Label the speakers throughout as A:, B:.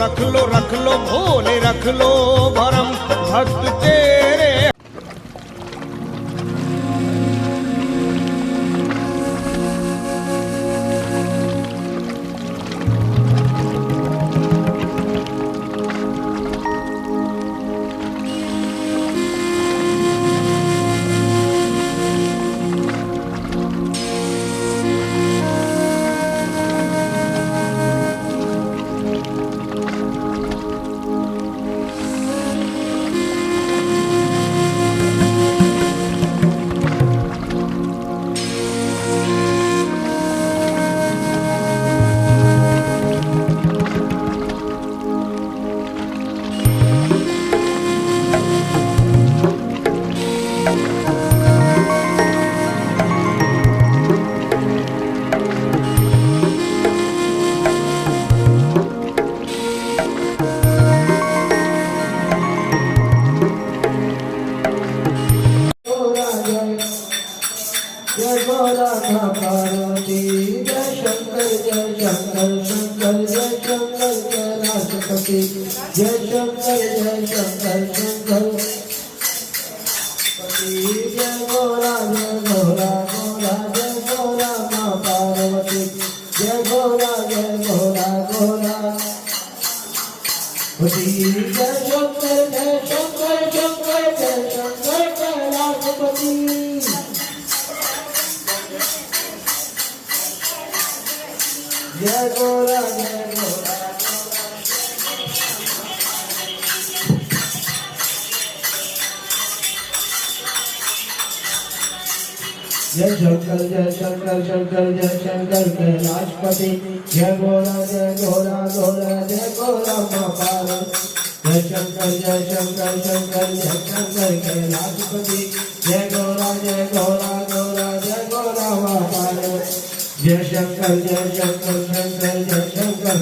A: रख लो भोले रख लो भरम भक्त तेरे।
B: पार्वती जय शंकर शंकर जय शंकर कैलाशपति जय शंकर शंकर जय गोरा गोरा गोरा जय गोरा माँ पार्वती जय गोरा गोरा जय शंकर जय शंकर कैलाशपति जय गोरा जय शंकर कैलाशपति जय गोरा माँ पार्वती जय शंकर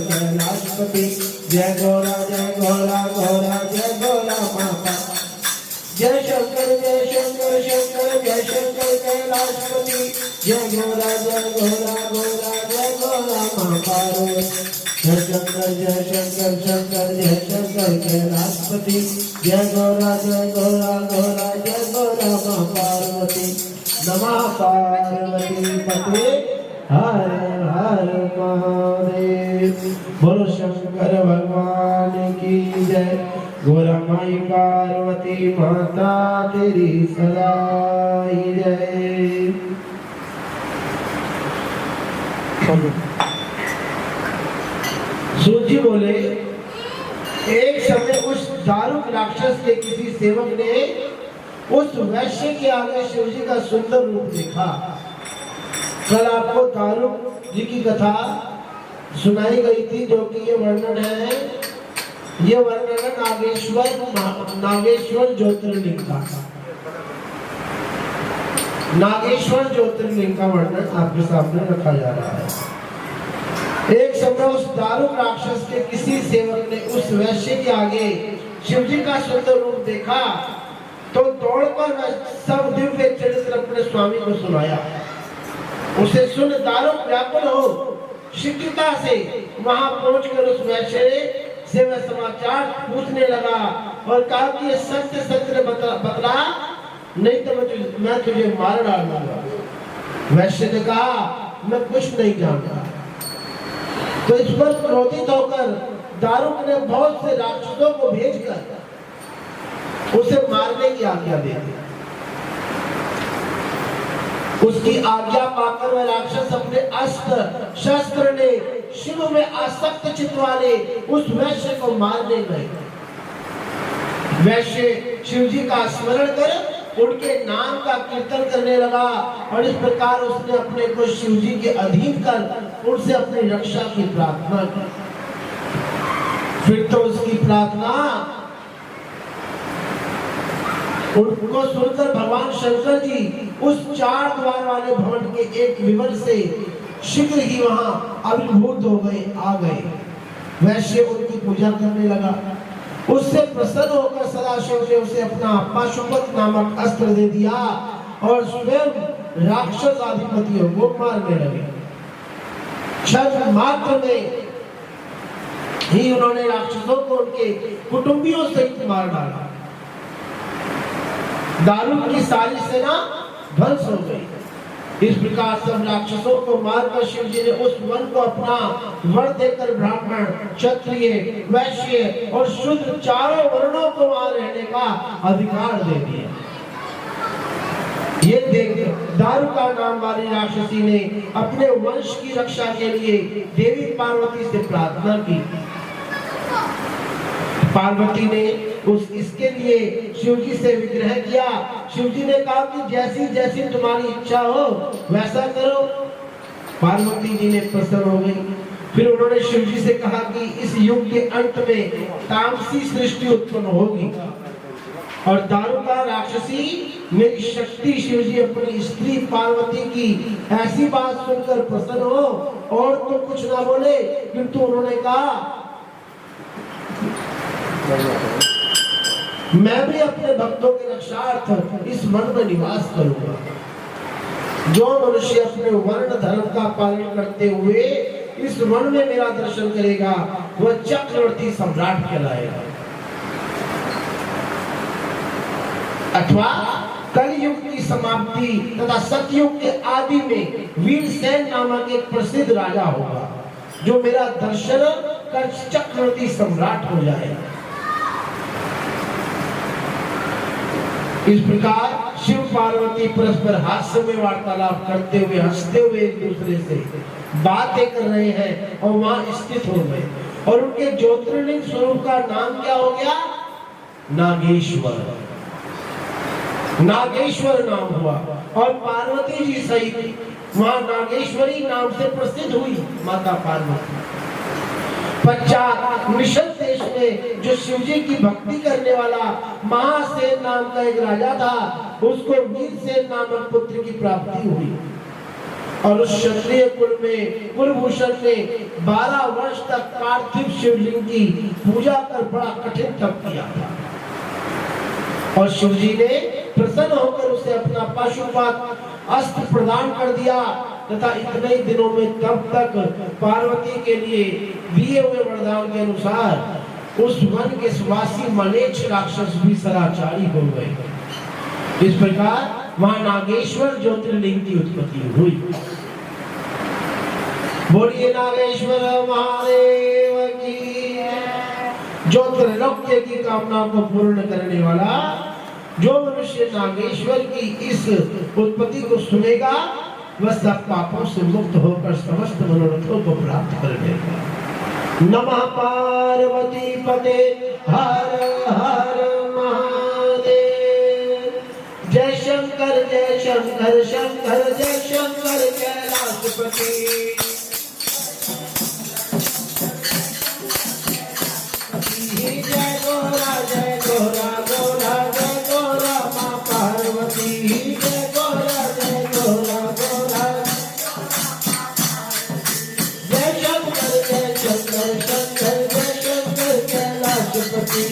B: कैलाशपति जय गोरा माँ पार्वती जय शंकर कैलाशपति जय गोरा माता जय शंकर कैलाशपति जय गोरा माँ पार्वती जय शंकर कैलाशपति जय गोरा माँ पार्वती नमः पार्वती पते हर हर महादेव। बोलो शंकर भगवान की जय। गोरा माई पार्वती माता तेरी सदा जय। सूत जी बोले एक समय उस दारुक राक्षस के किसी सेवक ने उस वैश्य के आगे शिव जी का सुंदर रूप देखा। कल आपको दारुक जी की कथा सुनाई गई थी, जो कि ये वर्णन है, ये वर्णन नागेश्वर ज्योतिर्लिंग का, नागेश्वर ज्योतिर्लिंग का वर्णन आपके सामने रखा जा रहा है। एक समय उस दारुक राक्षस के किसी सेवक ने उस वैश्य के आगे शिव जी का सुंदर रूप देखा तो दौड़कर सब दिव्य चरित्र अपने स्वामी को सुनाया। उसे सुन दारुक व्याकुल हो शीघ्रता से वहां पहुंचकर उस वैश्य से वह समाचार पूछने लगा और कहा कि ये सत्य बतला, नहीं तो मैं तुझे मार डालूंगा। वैश्य ने कहा मैं कुछ नहीं जानता। तो इस पर क्रोधित होकर दारुक ने बहुत से राक्षसों को भेजकर उसे मारने की आज्ञा दे दी। उसकी आज्ञा पाकर वह राक्षस अपने अस्त्र शस्त्र ने शिव में आसक्त चित्त वाले उस वैश्य को मारने गए। वैश्य शिव जी का स्मरण कर उनके नाम का कीर्तन करने लगा और इस प्रकार उसने अपने को शिव जी के अधीन कर उनसे अपनी रक्षा की प्रार्थना की। फिर तो उसकी प्रार्थना उनको सुनकर भगवान शंकर जी उस 4 द्वार वाले भवन के एक विवर से शीघ्र ही वहां अभिभूत हो गए, आ गए। वैश्य उनकी पूजा करने लगा। उससे प्रसन्न होकर सदाशिव ने उसे अपना पाशुपत नामक अस्त्र दे दिया और स्वयं राक्षस अधिपतियों को मारने लगे। क्षण मात्र में ही उन्होंने राक्षसों को उनके कुटुंबियों सहित मार डाला। दारुक की सारी सेना ध्वंस हो गई। इस प्रकार सब राक्षसों को मारकर शिव जी ने उस वन को अपना वर देकर ब्राह्मण, क्षत्रिय, वैश्य और शूद्र चारों वर्णों को वहां रहने का अधिकार दे दिया। ये देख दारुका नाम वाली राक्षसी ने अपने वंश की रक्षा के लिए देवी पार्वती से प्रार्थना की। पार्वती ने इसके लिए शिव जी से विग्रह किया। शिव जी ने कहा कि जैसी जैसी तुम्हारी इच्छा हो वैसा करो। पार्वती जी ने प्रसन्न हो गई। फिर उन्होंने शिव जी से कहा कि इस युग के अंत में तामसी सृष्टि उत्पन्न होगी और दारुका राक्षसी मेरी शक्ति शिव जी अपनी स्त्री पार्वती की ऐसी बात सुनकर प्रसन्न हो और तो कुछ ना बोले, किंतु उन्होंने कहा मैं भी अपने भक्तों के रक्षार्थ इस वन में निवास करूंगा। जो मनुष्य अपने वर्ण धर्म का पालन करते हुए इस वन में मेरा दर्शन करेगा वह चक्रवर्ती सम्राट कहलाएगा। अथवा कलयुग की समाप्ति तथा सतयुग के आदि में वीरसेन नामक एक प्रसिद्ध राजा होगा जो मेरा दर्शन कर चक्रवर्ती सम्राट हो जाएगा। इस प्रकार शिव पार्वती परस्पर हास्य में वार्तालाप करते हुए हंसते हुए एक दूसरे से बातें कर रहे हैं और वहां स्थित हो गए और उनके ज्योतिर्लिंग स्वरूप का नाम क्या हो गया? नागेश्वर। नागेश्वर नाम हुआ और पार्वती जी सहित वहां नागेश्वरी नाम से प्रसिद्ध हुई माता पार्वती। पश्चात मिशन देश में जो शिव जी की भक्ति करने वाला महासेन नाम का एक राजा था, उसको वीरसेन नामक पुत्र की प्राप्ति हुई और उस क्षत्रिय कुल में कुलभूषण ने 12 वर्ष तक पार्थिव शिवलिंग की पूजा कर बड़ा कठिन तप किया था और शिव जी ने प्रसन्न होकर उसे अपना पाशुपत अस्त्र प्रदान कर दिया तथा इतने ही दिनों में तब तक पार्वती के लिए दिए हुए वरदान के अनुसार उस वन के स्वासी मलेच्छ राक्षस भी सदाचारी हो गए। इस प्रकार वहां नागेश्वर ज्योतिर्लिंग की उत्पत्ति हुई। बोलिए नागेश्वर महादेव की। ज्योतिर्लोक्य की कामना को पूर्ण करने वाला जो मनुष्य नागेश्वर की इस उत्पत्ति को सुनेगा वह सब पापों से मुक्त होकर समस्त मनोरथों को प्राप्त कर लेगा। नमः पार्वती पते हर हर महादेव। जय शंकर शंकर जय शंकर कैलाशपति। जय गोरा गोरा गोरा जय गोरा माँ पार्वती। जय गोरा गोरा गोरा जय शंकर कैलाशपति।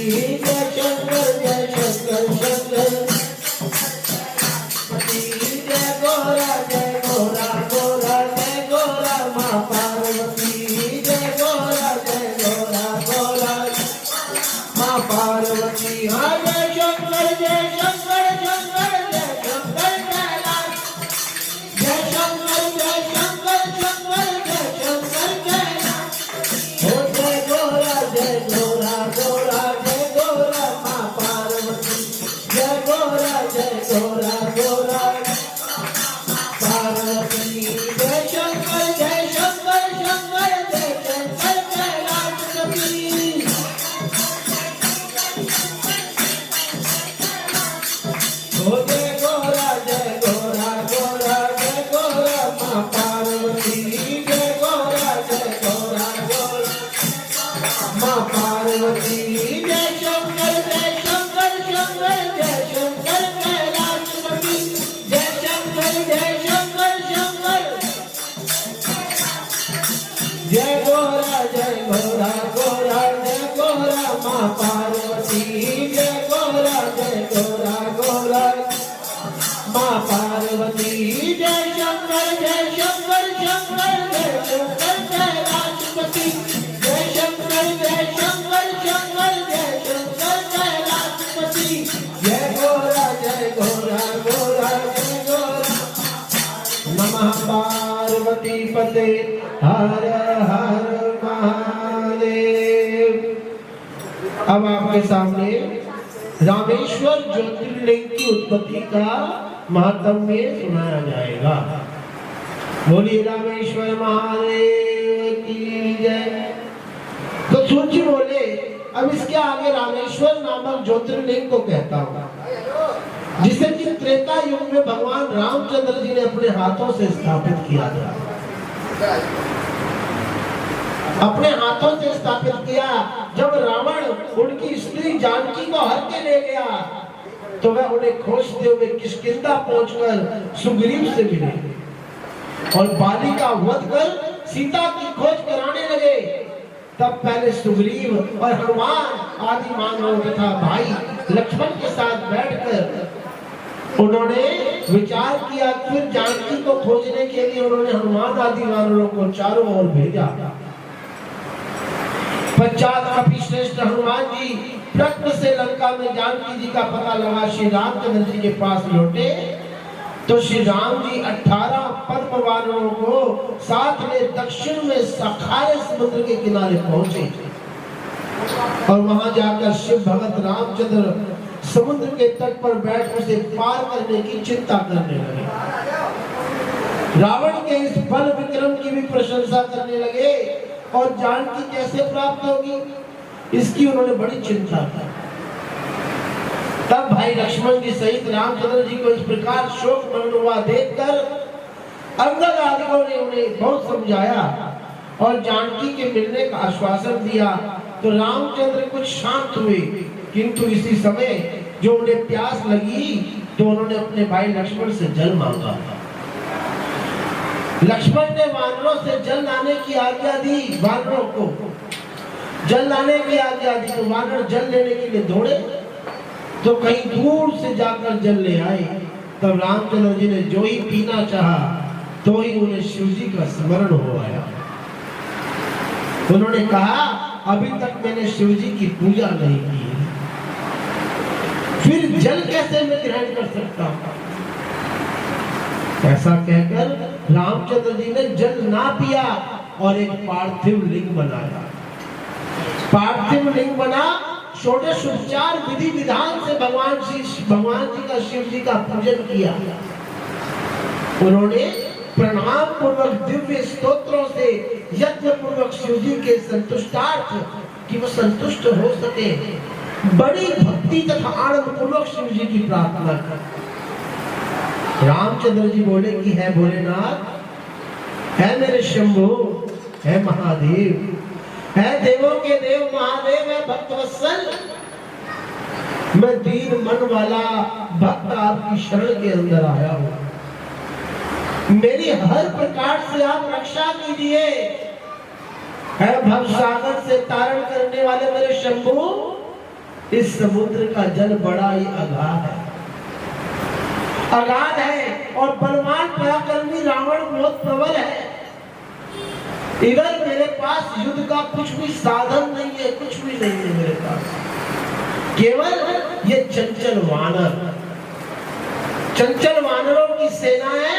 B: जय शंकर शंकर पति। जय गोरा गोरा जय गोरा माँ पार्वती। जय गोरा गोरा माँ पार्वती। हाँ जय शंकर कैलाश। जय शंकर कैलाश। हो जय गोरा गोरा जय गोरा माँ पार्वती। जय गोरा पार्वती। जय शंकर कैलाशपति। हो जय गोरा माँ पार्वती। जय गोरा माँ पार्वती। जय शंकर कैलाशपति। जय शंकर जय गोरा जय गोरा माँ पार्वती। जय गोरा माँ पार्वती। जय शंकर कैलाशपति। जय शंकर नमः पार्वती पते हर हर महादेव। अब आपके सामने रामेश्वर ज्योतिर्लिंग की उत्पत्ति का महात्म्य सुनाया जाएगा। बोलिए रामेश्वर महादेव की जय। तो सूर्य जी बोले, अब इसके आगे रामेश्वर नामक ज्योतिर्लिंग को कहता हूँ, जिसे कि त्रेता युग में भगवान रामचंद्र जी ने अपने हाथों से स्थापित किया था। अपने हाथों से स्थापित किया। जब रावण उनकी स्त्री जानकी को हर के ले गया, तो वह उन्हें खोजते हुए किष्किंधा पहुंचकर सुग्रीव से मिले और बाली का वध कर सीता की खोज कराने लगे। तब पहले सुग्रीव और हनुमान आदि मानव तथा भाई लक्ष्मण के साथ बैठकर उन्होंने विचार किया। फिर जानकी को खोजने के लिए उन्होंने हनुमान आदि वानरों को चारों ओर भेजा। पश्चात कपिश्रेष्ठ हनुमान जी प्रज्ञ से लंका में जानकी जी का पता लगा श्री रामचंद्र जी के पास लौटे, तो श्री राम जी 18 पद्म वानरों को साथ में दक्षिण में सखारे समुद्र के किनारे पहुंचे और वहां जाकर शिव भगत रामचंद्र समुद्र के तट पर बैठ उसे पार करने की चिंता करने लगे। रावण के इस बल विक्रम की भी प्रशंसा करने लगे और जानकी कैसे प्राप्त होगी इसकी उन्होंने बड़ी चिंता की। तब भाई लक्ष्मण जी सहित रामचंद्र जी को इस प्रकार शोक मग्न हुआ देखकर अंगद आदिकों ने उन्हें बहुत समझाया और जानकी के मिलने का आश्वासन दिया। तो रामचंद्र कुछ शांत हुए, किंतु इसी समय जो उन्हें प्यास लगी तो उन्होंने अपने भाई लक्ष्मण से जल मांगा। लक्ष्मण ने वानरों से जल लाने की आज्ञा दी। वानरों को जल लाने की आज्ञा दी तो वानर जल लेने के लिए दौड़े, तो कहीं दूर से जाकर जल ले आए। तब रामचंद्र जी ने जो ही पीना चाहा तो ही उन्हें शिव जी का स्मरण हो आया। उन्होंने कहा, अभी तक मैंने शिव जी की पूजा नहीं की, फिर जल कैसे मैं ग्रहण कर सकता हूं? ऐसा कहकर रामचंद्र जी ने जल ना पिया और एक पार्थिव लिंग बनाया। पार्थिव लिंग बना, षोडशोपचार विधि विधान से भगवान जी का शिव जी का पूजन किया। उन्होंने प्रणाम पूर्वक दिव्य स्तोत्रों से यज्ञ पूर्वक शिव जी के संतुष्टार्थ कि वो संतुष्ट हो सके बड़ी भक्ति तथा आनंद पूर्वक शिव जी की प्रार्थना कर। रामचंद्र जी बोले कि है भोलेनाथ, है मेरे शंभु, है महादेव, है देवों के देव महादेव, है भक्तवत्सल, मैं दीन मन वाला भक्त आपकी शरण के अंदर आया हूं। मेरी हर प्रकार से आप रक्षा कीजिए। है भवसागर से तारण करने वाले मेरे शंभु, इस समुद्र का जल बड़ा ही अगाध है और बलवान पराक्रमी रावण बहुत प्रबल है। इधर मेरे पास युद्ध का कुछ भी साधन नहीं है, कुछ भी नहीं है मेरे पास, केवल ये चंचल वानरों की सेना है।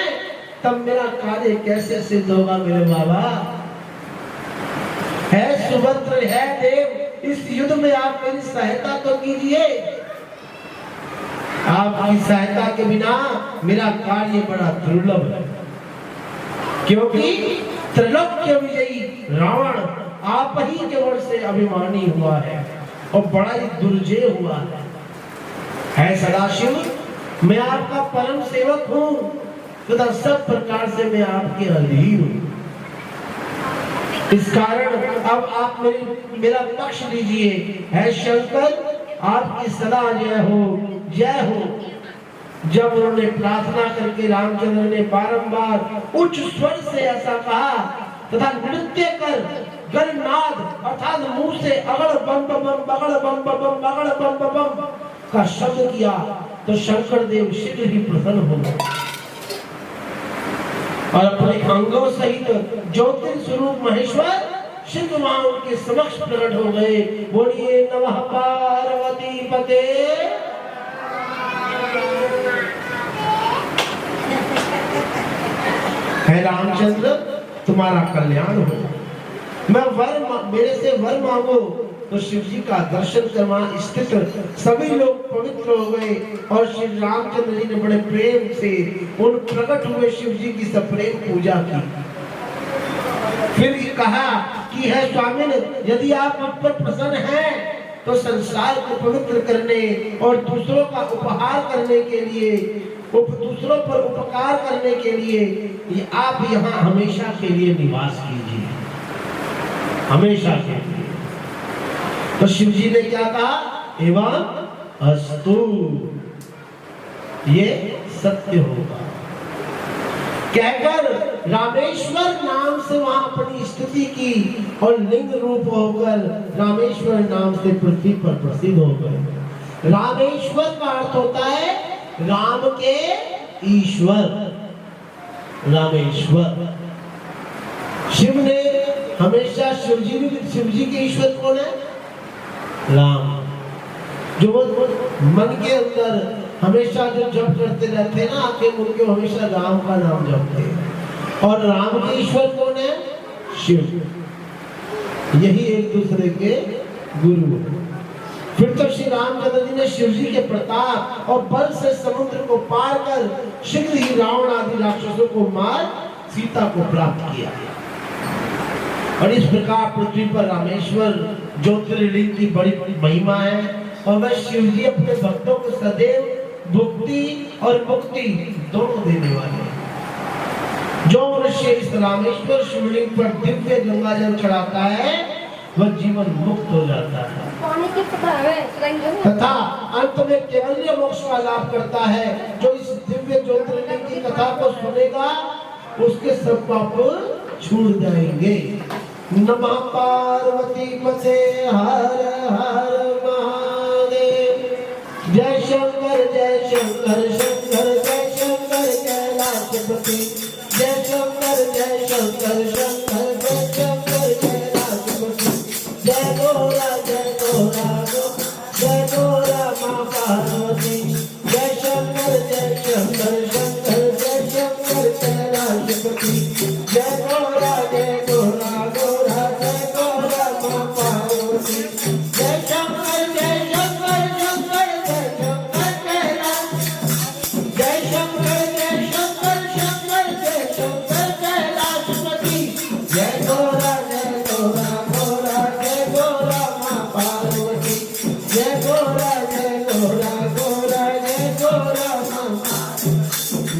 B: तब मेरा कार्य कैसे सिद्ध होगा मेरे बाबा? है सुभद्र, है देव, इस युद्ध में आप मेरी सहायता तो कीजिए। आपकी सहायता के बिना मेरा कार्य बड़ा दुर्लभ है, क्योंकि त्रिलोक्य विजयी रावण आप ही केवल से अभिमानी हुआ है और बड़ा ही दुर्जय हुआ है सदाशिव, मैं आपका परम सेवक हूँ तथा सब प्रकार से मैं आपके अधीन हूँ। इस कारण अब आप मेरा पक्ष लीजिए। है शंकर, आपकी सदा जय हो, जय हो। जब उन्होंने प्रार्थना करके रामचंद्र ने बारंबार उच्च स्वर से ऐसा कहा तथा नृत्य कर गणनाद अर्थात मुंह से अगड़ बम बम बगड़ बम बम बगड़ बम बम का शब्द किया तो शंकर देव शीघ्र ही प्रसन्न हो गए और अपने अंगों सहित ज्योतिर् स्वरूप महेश्वर शिव वहां उनके समक्ष प्रकट हो गए। बोलिए नमः पार्वती पते। है रामचंद्र तुम्हारा कल्याण हो। मैं मेरे से वर मांगो। तो शिव जी का दर्शन करवा स्थित सभी लोग पवित्र हो गए और श्री रामचंद्र जी ने बड़े प्रेम से उन प्रकट हुए शिव जी की सप्रेम पूजा की। फिर कहा कि है स्वामी, यदि आप मुझ पर प्रसन्न हैं तो संसार को पवित्र करने और दूसरों का उपहार करने के लिए, दूसरों पर उपकार करने के लिए आप यहाँ हमेशा के लिए निवास कीजिए, हमेशा के लिए। तो शिव जी ने क्या कहा? एवं अस्तु, ये सत्य होगा कहकर रामेश्वर नाम से वहां अपनी स्तुति की और लिंग रूप होकर रामेश्वर नाम से पृथ्वी पर प्रसिद्ध हो गए। रामेश्वर का अर्थ होता है राम के ईश्वर, रामेश्वर। शिव ने हमेशा शिव जी के ईश्वर कौन है? राम। जो मन के अंदर हमेशा जो जप करते रहते हैं ना, आंखें मूंद के हमेशा राम का नाम जपते हैं। और राम के ईश्वर कौन है? शिव। यही एक दूसरे के गुरु। फिर तो श्री रामचंद्र जी ने शिव जी के प्रताप और बल से समुद्र को पार कर शीघ्र ही रावण आदि राक्षसों को मार सीता को प्राप्त किया। और इस प्रकार पृथ्वी पर रामेश्वर ज्योतिर्लिंग की बड़ी महिमा है। और वह शिव जी अपने भक्तों को सदैव भुक्ति और मुक्ति दोनों देने वाले हैं। जो मनुष्य इस रामेश्वर शिवलिंग पर दिव्य गंगा जल चढ़ाता है वह जीवन मुक्त हो जाता है तथा अंत में केवल मोक्ष का लाभ करता है। जो इस दिव्य ज्योतिर्लिंग की कथा को सुनेगा उसके सब पाप छूट जाएंगे। नमः पार्वती पते हर हर महादेव। जय शंकर शंकर जय शंकर कैलाशपति। जय शंकर शंकर जय शंकर कैलाशपति। जय गौरा जय गौरा माँ पार्वती। जय शंकर शंकर जय शंकर कैलाशपति। जय गौरा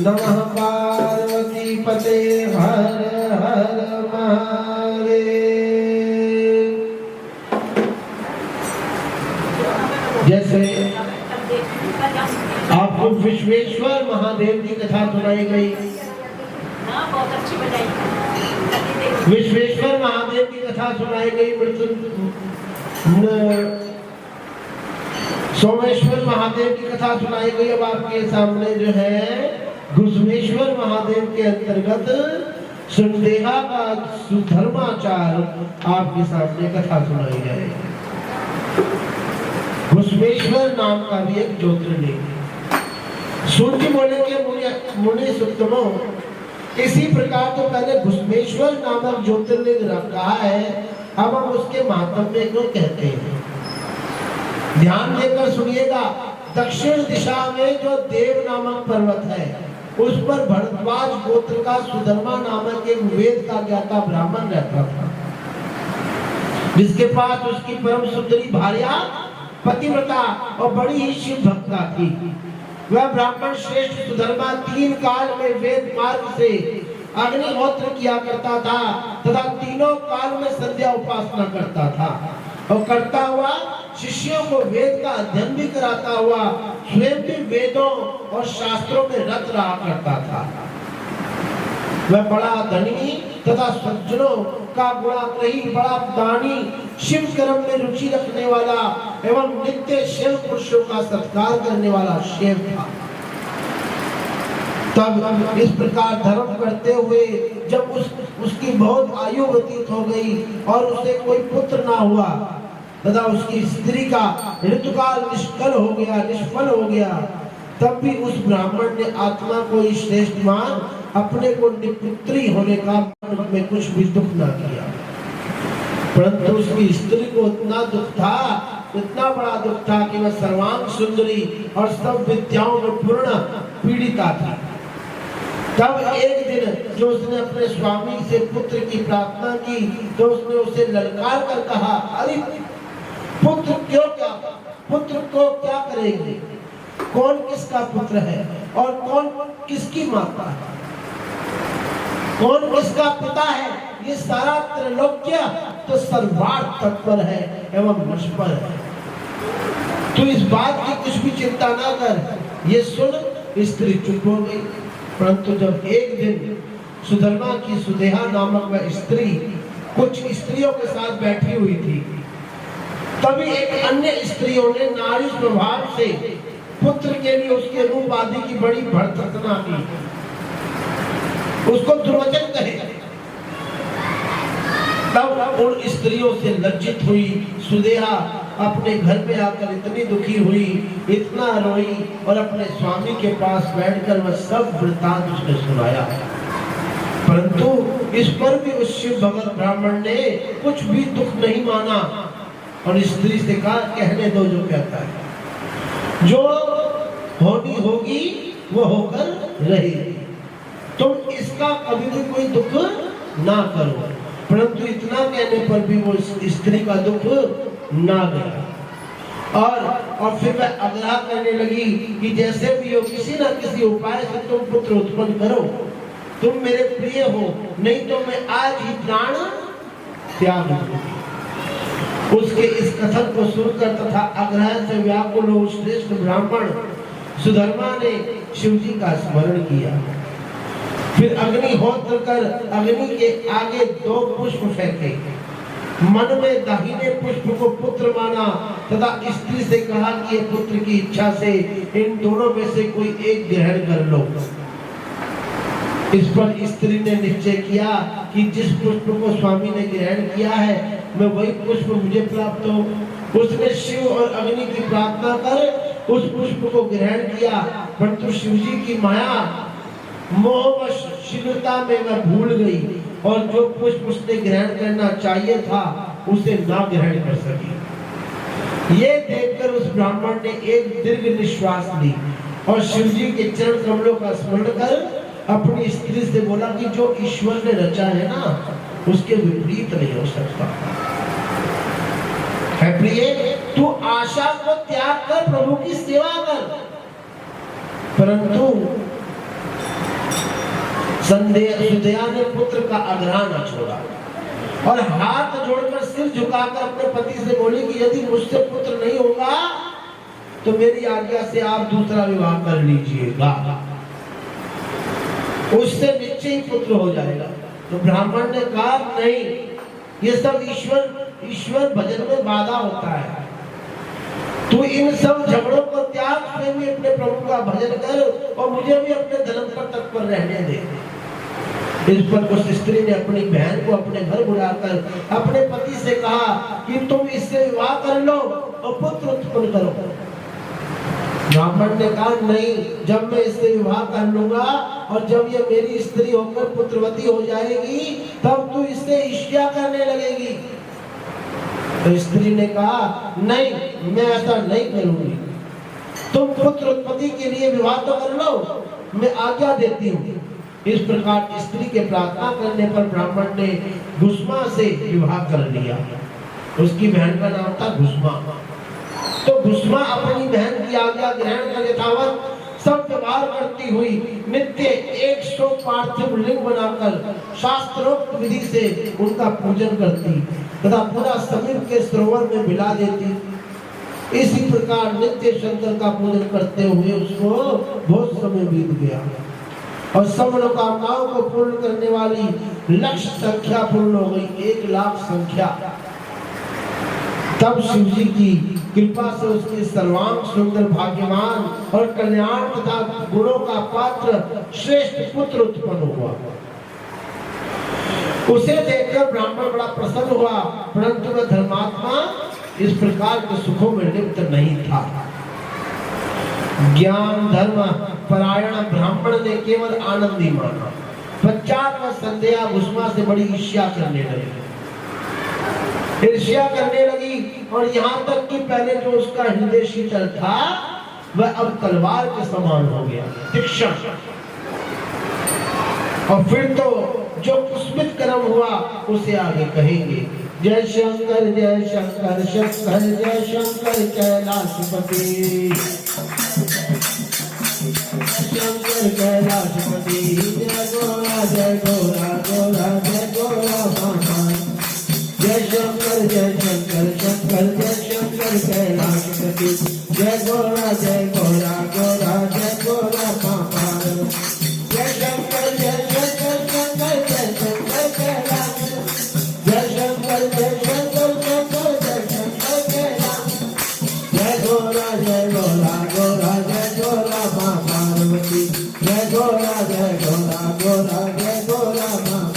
B: नमः पार्वती पते हर हर महादेव। जैसे आपको विश्वेश्वर महादेव की कथा सुनाई गई, विश्वेश्वर महादेव की कथा सुनाई गई, सोमेश्वर महादेव की कथा सुनाई गई। अब आपके सामने जो है घुसमेश्वर महादेव के अंतर्गत सुनदेहा का सुधर्माचार आपके सामने कथा सुनाई जाएगी। घुसमेश्वर नाम का भी एक ज्योतिर्लिंग। सूर्य बोलेंगे मुनि सुतमो, इसी प्रकार तो पहले घुसमेश्वर नामक ज्योतिर्लिंग रखा है, अब हम उसके महात्म्य को कहते हैं। ध्यान देकर सुनिएगा। दक्षिण दिशा में जो देव नामक पर्वत है उस पर भरद्वाज गोत्र का सुधर्मा नामक एक वेद का ज्ञाता ब्राह्मण रहता था, जिसके पास उसकी परम सुंदरी भार्या पतिव्रता और बड़ी ही शिव भक्ता थी। वह ब्राह्मण श्रेष्ठ सुधर्मा 3 काल में वेद मार्ग से अग्निहोत्र किया करता था तथा तीनों काल में संध्या उपासना करता था और करता हुआ शिष्यों को वेद का अध्ययन भी कराता हुआ स्वयं भी वेदों और शास्त्रों में रत रहा करता था। वह बड़ा धनी तथा सज्जनों का गुणाग्रही, बड़ा दानी, शिव कर्म में रुचि रखने वाला एवं नित्य शिव पुरुषों का सत्कार करने वाला शिव था। तब इस प्रकार धर्म करते हुए जब उसकी बहुत आयु व्यतीत हो गई और उसे कोई पुत्र ना हुआ तथा उसकी स्त्री का ऋतुकाल निष्फल हो गया, तब भी उस ब्राह्मण ने आत्मा को श्रेष्ठ मान अपने को निपुत्री होने का मन में कुछ भी दुख ना किया, परंतु उसकी स्त्री को इतना दुख था, इतना बड़ा दुख था कि वह सर्वांग सुंदरी और सब विद्याओं में पूर्ण पीड़िता थी। तब एक दिन जो उसने अपने स्वामी से पुत्र की प्रार्थना की, तो उसने उसे ललकार कर कहा, अरे पुत्र को क्या करेंगे? कौन किसका पुत्र है और कौन किसकी माता है, कौन किसका पिता है? ये सारा त्रैलोक्य तो सर्वार्थ तत्पर है एवं मुझ पर है। तू इस बात की कुछ भी चिंता ना कर। ये सुन स्त्री चुप हो गई। परंतु जब एक दिन सुधर्मा की सुदेहा नामक वह स्त्री कुछ स्त्रियों के साथ बैठी हुई थी, तभी एक अन्य स्त्रियों ने नारी स्वभाव से पुत्र के लिए उसके रूप आदि की बड़ी भर्त्सना की, उसको दुर्वचन कहे। तब उन स्त्रियों से लज्जित हुई सुदेहा अपने घर में आकर इतनी दुखी हुई, इतना रोई और अपने स्वामी के पास बैठकर वह सब वृत्तांत उसने सुनाया। परंतु इस पर भी उस शिव भगत ब्राह्मण ने कुछ भी दुख नहीं माना और स्त्री से कहा, कहने दो जो कहता है, जो होनी होगी वो होकर रहेगी, तुम इसका कभी भी कोई दुख ना करो। परंतु इतना कहने पर भी वो स्त्री का दुख ना गया और फिर वह आग्रह करने लगी कि जैसे भी हो किसी न किसी उपाय से तुम पुत्र उत्पन्न करो, तुम मेरे प्रिय हो, नहीं तो मैं आज ही प्राण त्याग दूंगी। उसके इस कथन को सुनकर तथा आग्रह से व्याकुल हो श्रेष्ठ ब्राह्मण सुधर्मा ने शिवजी का स्मरण किया। फिर अग्निहोत्र कर अग्नि के आगे 2 पुष्प फेंके, मन में दाहिने पुष्प को पुत्र माना तथा स्त्री से कहा कि ये पुत्र की इच्छा से इन दोनों में से कोई एक ग्रहण कर लो। इस पर स्त्री ने निश्चय किया कि जिस पुष्प को स्वामी ने ग्रहण किया है, मैं वही पुष्प मुझे प्राप्त हो। उसने शिव और अग्नि की प्रार्थना कर उस पुष्प को ग्रहण किया, परंतु शिवजी की माया मोहवश शीघ्रता में वह भूल गई और जो पुष्प उसने ग्रहण करना चाहिए था उसे ना ग्रहण कर सकी। ये देखकर उस ब्राह्मण ने एक दीर्घ निश्वास ली और शिवजी के चरण कमलों का स्मरण कर अपनी स्त्री से बोला कि जो ईश्वर ने रचा है ना, उसके विपरीत नहीं हो सकता है। प्रिय, तू आशा को त्याग कर प्रभु की सेवा कर। परंतु सुदेहा ने पुत्र का आग्रह न छोड़ा और हाथ जोड़कर सिर झुकाकर अपने पति से बोली कि यदि मुझसे पुत्र नहीं होगा तो मेरी आज्ञा से आप दूसरा विवाह कर लीजिएगा, उससे निश्चय ही पुत्र हो जाएगा। तो ब्राह्मण ने कहा, नहीं, ये सब ईश्वर भजन में बाधा होता है। तू इन सब झगड़ों को त्याग, स्वयं भी अपने प्रभु का भजन कर और मुझे भी अपने धर्म पर तत्पर रहने दे। इस पर उस स्त्री ने अपनी बहन को अपने घर बुलाकर अपने पति से कहा कि तुम इससे विवाह कर लो और पुत्र उत्पन्न करो। ब्राह्मण ने कहा, नहीं, जब मैं इससे विवाह कर लूंगा और जब ये मेरी स्त्री होकर पुत्रवती हो जाएगी तब तू इससे ईर्ष्या करने लगेगी। तो स्त्री ने कहा, नहीं, मैं ऐसा नहीं करूंगी, तुम पुत्र उत्पत्ति के लिए विवाह तो कर लो, मैं आज्ञा देती हूँ। इस प्रकार स्त्री के प्रार्थना करने पर ब्राह्मण ने घुस्मा से विवाह कर लिया। उसकी बहन का नाम था घुस्मा। तो घुस्मा अपनी बहन की आज्ञा ग्रहण कर यथावत सब व्यवहार करती हुई नित्य 100 पार्थिव लिंग बनाकर शास्त्रोक्त विधि से उनका पूजन करती तथा पूरा समीप के सरोवर में मिला देती। इसी प्रकार नित्य शंकर का पूजन करते हुए उसको बहुत समय बीत गया और सब मनोकामनाओं को पूर्ण करने वाली लक्ष्य संख्या पूर्ण हो गई, 1 लाख संख्या। तब शिवजी की कृपा से उसके सर्वांग सुंदर भाग्यवान और कल्याण तथा गुणों का पात्र श्रेष्ठ पुत्र उत्पन्न हुआ। उसे देखकर ब्राह्मण बड़ा प्रसन्न हुआ, परंतु वह धर्मात्मा इस प्रकार के सुखों में लिप्त नहीं था। ज्ञान धर्म परायण ब्राह्मण ने केवल आनंद ही माना। पश्चात वह संध्या भस्मा से बड़ी ईर्ष्या करने लगी, ईर्ष्या करने लगी। और यहाँ तक कि पहले जो उसका हृदय शीतल था वह अब तलवार के समान हो गया, तीक्ष्ण। और फिर तो जो कुस्मित कर्म हुआ उसे आगे कहेंगे। जय शंकर शंकर जय शंकर कैलाशपति, शंकर कैलाशपति। जय गोरा गोरा जय गोरा भगवान। जय शंकर शंकर जय शंकर कैलाशपति। जय गोरा गोरा जय गोरा भगवान। जय शंकर शंकर जय शंकर कैलाशपति। जय शंकर शंकर जय शंकर कैलाश। जय गोरा गोरा जय गोरा माँ पार्वती। जय गोरा गोरा जय गोरा माँ।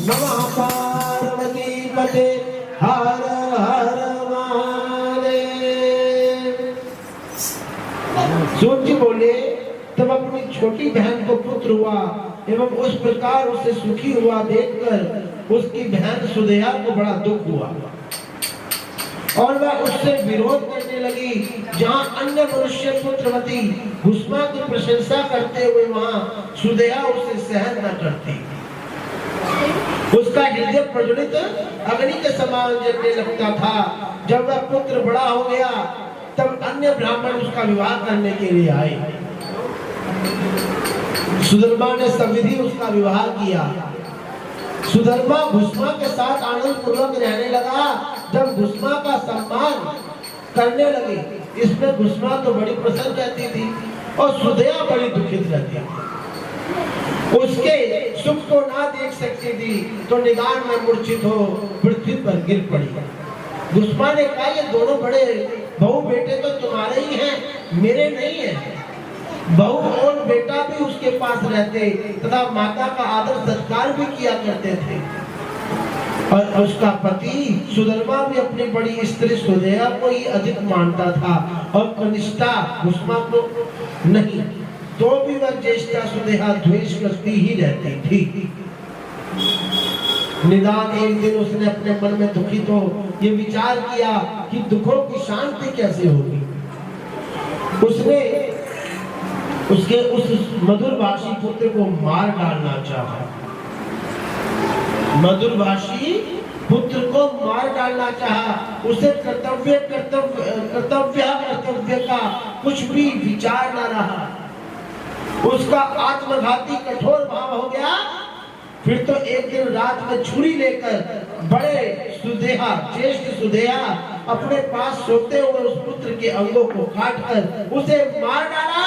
B: नमः पार्वती पते हर हर महादेव। सूर्य जी बोले, तब अपनी छोटी बहन को पुत्र हुआ एवं उस प्रकार उसे सुखी हुआ देखकर उसकी बहन सुदेहा को बड़ा दुख हुआ और वह उससे विरोध करने लगी। जहाँ अन्य मनुष्य पुत्रवती भस्मा की प्रशंसा करते हुए वहाँ सुदेहा उसे सहन न करती। उसका हृदय प्रज्वलित अग्नि के समान जलने लगता था। जब वह पुत्र बड़ा हो गया तब अन्य ब्राह्मण उसका विवाह करने के लिए आए। सुधर्मा ने सविधि उसका विवाह किया। सुधर्मा भस्मा के साथ आनंद पूर्वक रहने लगा। जब भस्मा का सम्मान करने लगे, इसमें भस्मा तो बड़ी प्रसन्न रहती थी और सुदया बड़ी दुखित रहती थी। उसके सुख को ना देख सकती थी तो निगाह में मूर्छित हो पृथ्वी पर गिर पड़ी। भस्मा ने कहा, ये दोनों बड़े बहू बेटे तो तुम्हारे ही हैं, मेरे नहीं है। बहू और बेटा भी उसके पास रहते तथा माता का आदर सत्कार भी किया करते थे। और उसका पति सुधर्मा भी अपनी बड़ी स्त्री सुदेहा को ही अधिक मानता था और कनिष्ठा भस्मा को नहीं। तो भी वह ज्येष्ठा सुदेहा द्वेष करती ही रहती थी। निदान एक दिन उसने अपने मन में दुखित हो ये विचार किया कि दुखों की शांति कैसे होगी। उसने उसके उस मधुरभाषी पुत्र को मार डालना चाहा। मधुरभाषी पुत्र को मार डालना चाहा। उसे कर्तव्य का कुछ भी विचार न रहा। उसका आत्मघाती कठोर भाव हो गया। फिर तो एक दिन रात में छुरी लेकर बड़े सुदेहा ज्येष्ठ सुदेहा अपने पास सोते हुए उस पुत्र के अंगों को काटकर उसे मार डाला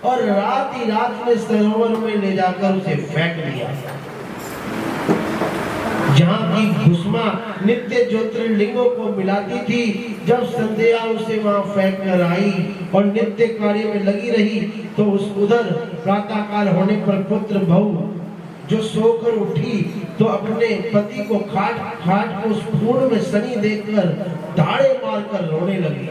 B: और रात ही रात में सरोवर में ले जाकर उसे फेंक दिया। जहाँ की भस्मा नित्य ज्योतिर्लिंगों को मिलाती थी, जब संध्या उसे वहाँ फेंक कर आई और नित्य कार्य में लगी रही तो उस उधर प्रातःकाल होने पर पुत्र बहू जो सोकर उठी तो अपने पति को खाट को उस खून में सनी देखकर दाड़े मारकर रोने लगी।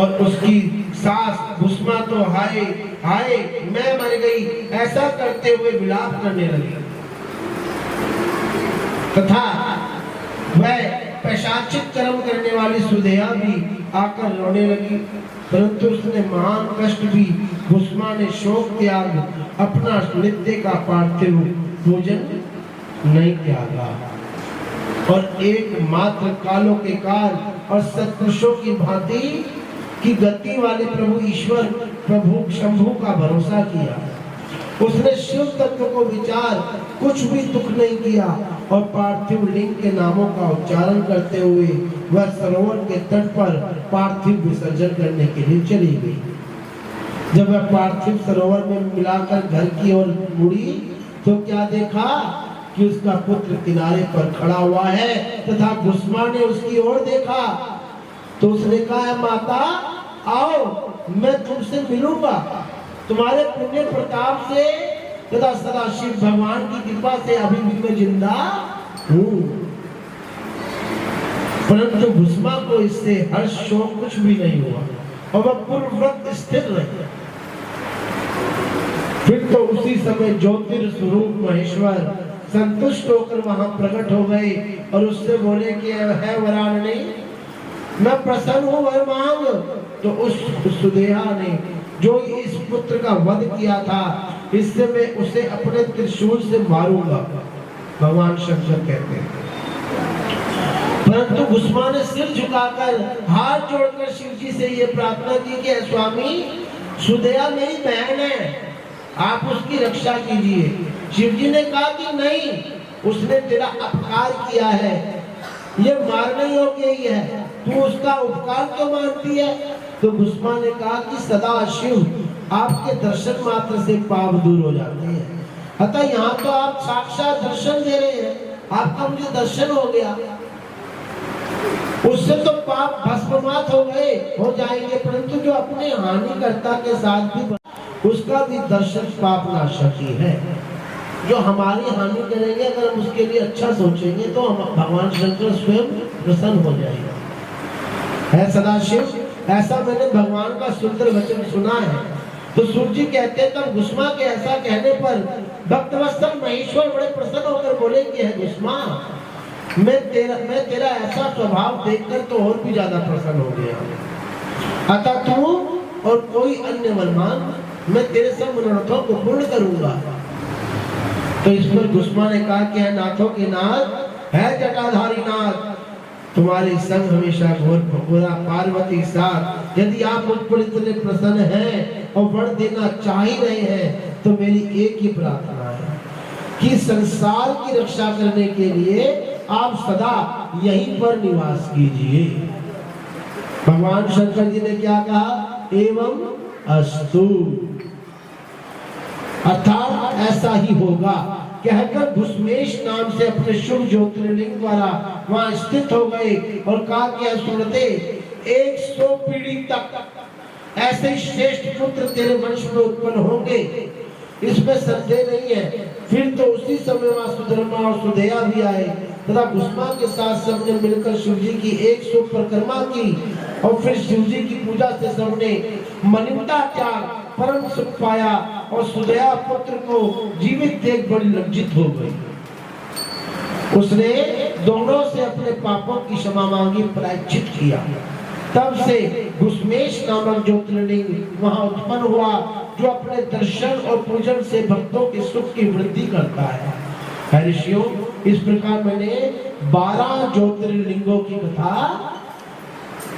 B: और उसकी सास भस्मा तो हाय हाय मैं मर गई ऐसा करते हुए विलाप करने लगी तथा वह पैशाचिक कर्म करने वाली सुदेहा भी आकर रोने लगी। परंतु उसने महान कष्ट भी भस्मा ने शोक त्याग अपना नित्य का पार्थिव भोजन नहीं त्यागा और एक मात्र कालों के काल और सत्पुरुषों की भांति की गति वाले प्रभु ईश्वर प्रभु शंभु का भरोसा किया। उसने शिव तत्व को विचार कुछ भी दुख नहीं किया और पार्थिव लिंग के नामों का उच्चारण करते हुए वह सरोवर के तट पर पार्थिव विसर्जन करने के लिए चली गई। जब वह पार्थिव सरोवर में मिलाकर घर की ओर मुड़ी तो क्या देखा कि उसका पुत्र किनारे पर खड़ा हुआ है तथा भस्मा ने उसकी ओर देखा तो उसने कहा, माता आओ मैं तुमसे मिलूंगा। तुम्हारे पुण्य प्रताप से तथा सदाशिव भगवान की कृपा से अभी भी मैं जिंदा हूँ। परंतु भस्मा को इससे हर्ष शोक कुछ भी नहीं हुआ और वह पूर्ववत स्थिर रही। फिर तो उसी समय ज्योतिर्स्वरूप महेश्वर संतुष्ट होकर वहां प्रकट हो गए और उससे बोले कि है वराननी, मैं प्रसन्न हूँ, वर मांग। तो उस सुदेहा ने जो इस पुत्र का वध किया था, इससे मैं उसे अपने त्रिशूल से मारूंगा, भगवान शंकर कहते हैं। परंतु भुष्मा ने सिर झुकाकर हाथ जोड़कर शिव जी से ये प्रार्थना की कि स्वामी, सुदेहा मेरी बहन है, आप उसकी रक्षा कीजिए। शिव जी ने कहा कि नहीं, उसने तेरा अपकार किया है, ये मारने योग्य ही है, तू उसका उपकार क्यों मानती है? तो भुष्मा ने कहा कि सदा शिव आपके दर्शन मात्र से पाप दूर हो जाते हैं, अतः यहाँ तो आप साक्षात दर्शन दे रहे हैं, आपका मुझे दर्शन हो गया, उससे तो पाप भस्ममात हो जाएंगे, परंतु जो अपने हानिकर्ता के साथ भी उसका भी दर्शन पाप नाशक ही है। जो हमारी हानि करेंगे, अगर हम उसके लिए अच्छा सोचेंगे तो हम भगवान शंकर स्वयं प्रसन्न हो जाएगा। है सदाशिव, ऐसा मैंने भगवान का सुंदर वचन सुना है। तो सूर्य जी कहते हैं, तब भुष्मा के ऐसा कहने पर भक्तवत्सल महेश्वर बड़े प्रसन्न होकर बोले कि है भुष्मा, मैं तेरा ऐसा स्वभाव देखकर तो और भी ज्यादा प्रसन्न हो गया, अतः तू और कोई अन्य वर मांग, मैं तेरे सब मनोरथों को पूर्ण करूंगा। तो इस पर भुष्मा ने कहा कि है नाथों के नाथ, है जटाधारी नाथ, तुम्हारे संग हमेशा घोर पार्वती साथ, यदि आप मुझ पर इतने प्रसन्न हैं और वर देना चाह ही रहे हैं, तो मेरी एक ही प्रार्थना है कि संसार की रक्षा करने के लिए आप सदा यहीं पर निवास कीजिए। भगवान शंकर जी ने क्या कहा? एवं अस्तु, अर्थात ऐसा ही होगा, कहकर भुष्मेश नाम से अपने शुभ ज्योतिर्लिंग द्वारा वहां स्थित हो गए और कहा कि सुनते 100 पीढ़ी तक ऐसे श्रेष्ठ पुत्र तेरे वंश में उत्पन्न होंगे, इसमें संदेह नहीं है। फिर तो उसी समय वहां सुधर्मा और सुदेहा भी आए तथा भुष्मा के साथ सबने मिलकर शिव जी की 100 परिक्रमा की और फिर शिव जी की पूजा से सबने मनिमता त्याग परम सुख पाया और सुदेहा पुत्र को जीवित देख बड़ी लज्जित हो गई। उसने दोनों से अपने पापों की क्षमा मांगी, प्रायश्चित किया। तब से भुष्मेश नामक ज्योतिर्लिंग वहां उत्पन्न हुआ, जो अपने दर्शन और पूजन से भक्तों के सुख की वृद्धि करता है। ऋषियों, इस प्रकार मैंने 12 ज्योतिर्लिंगों की कथा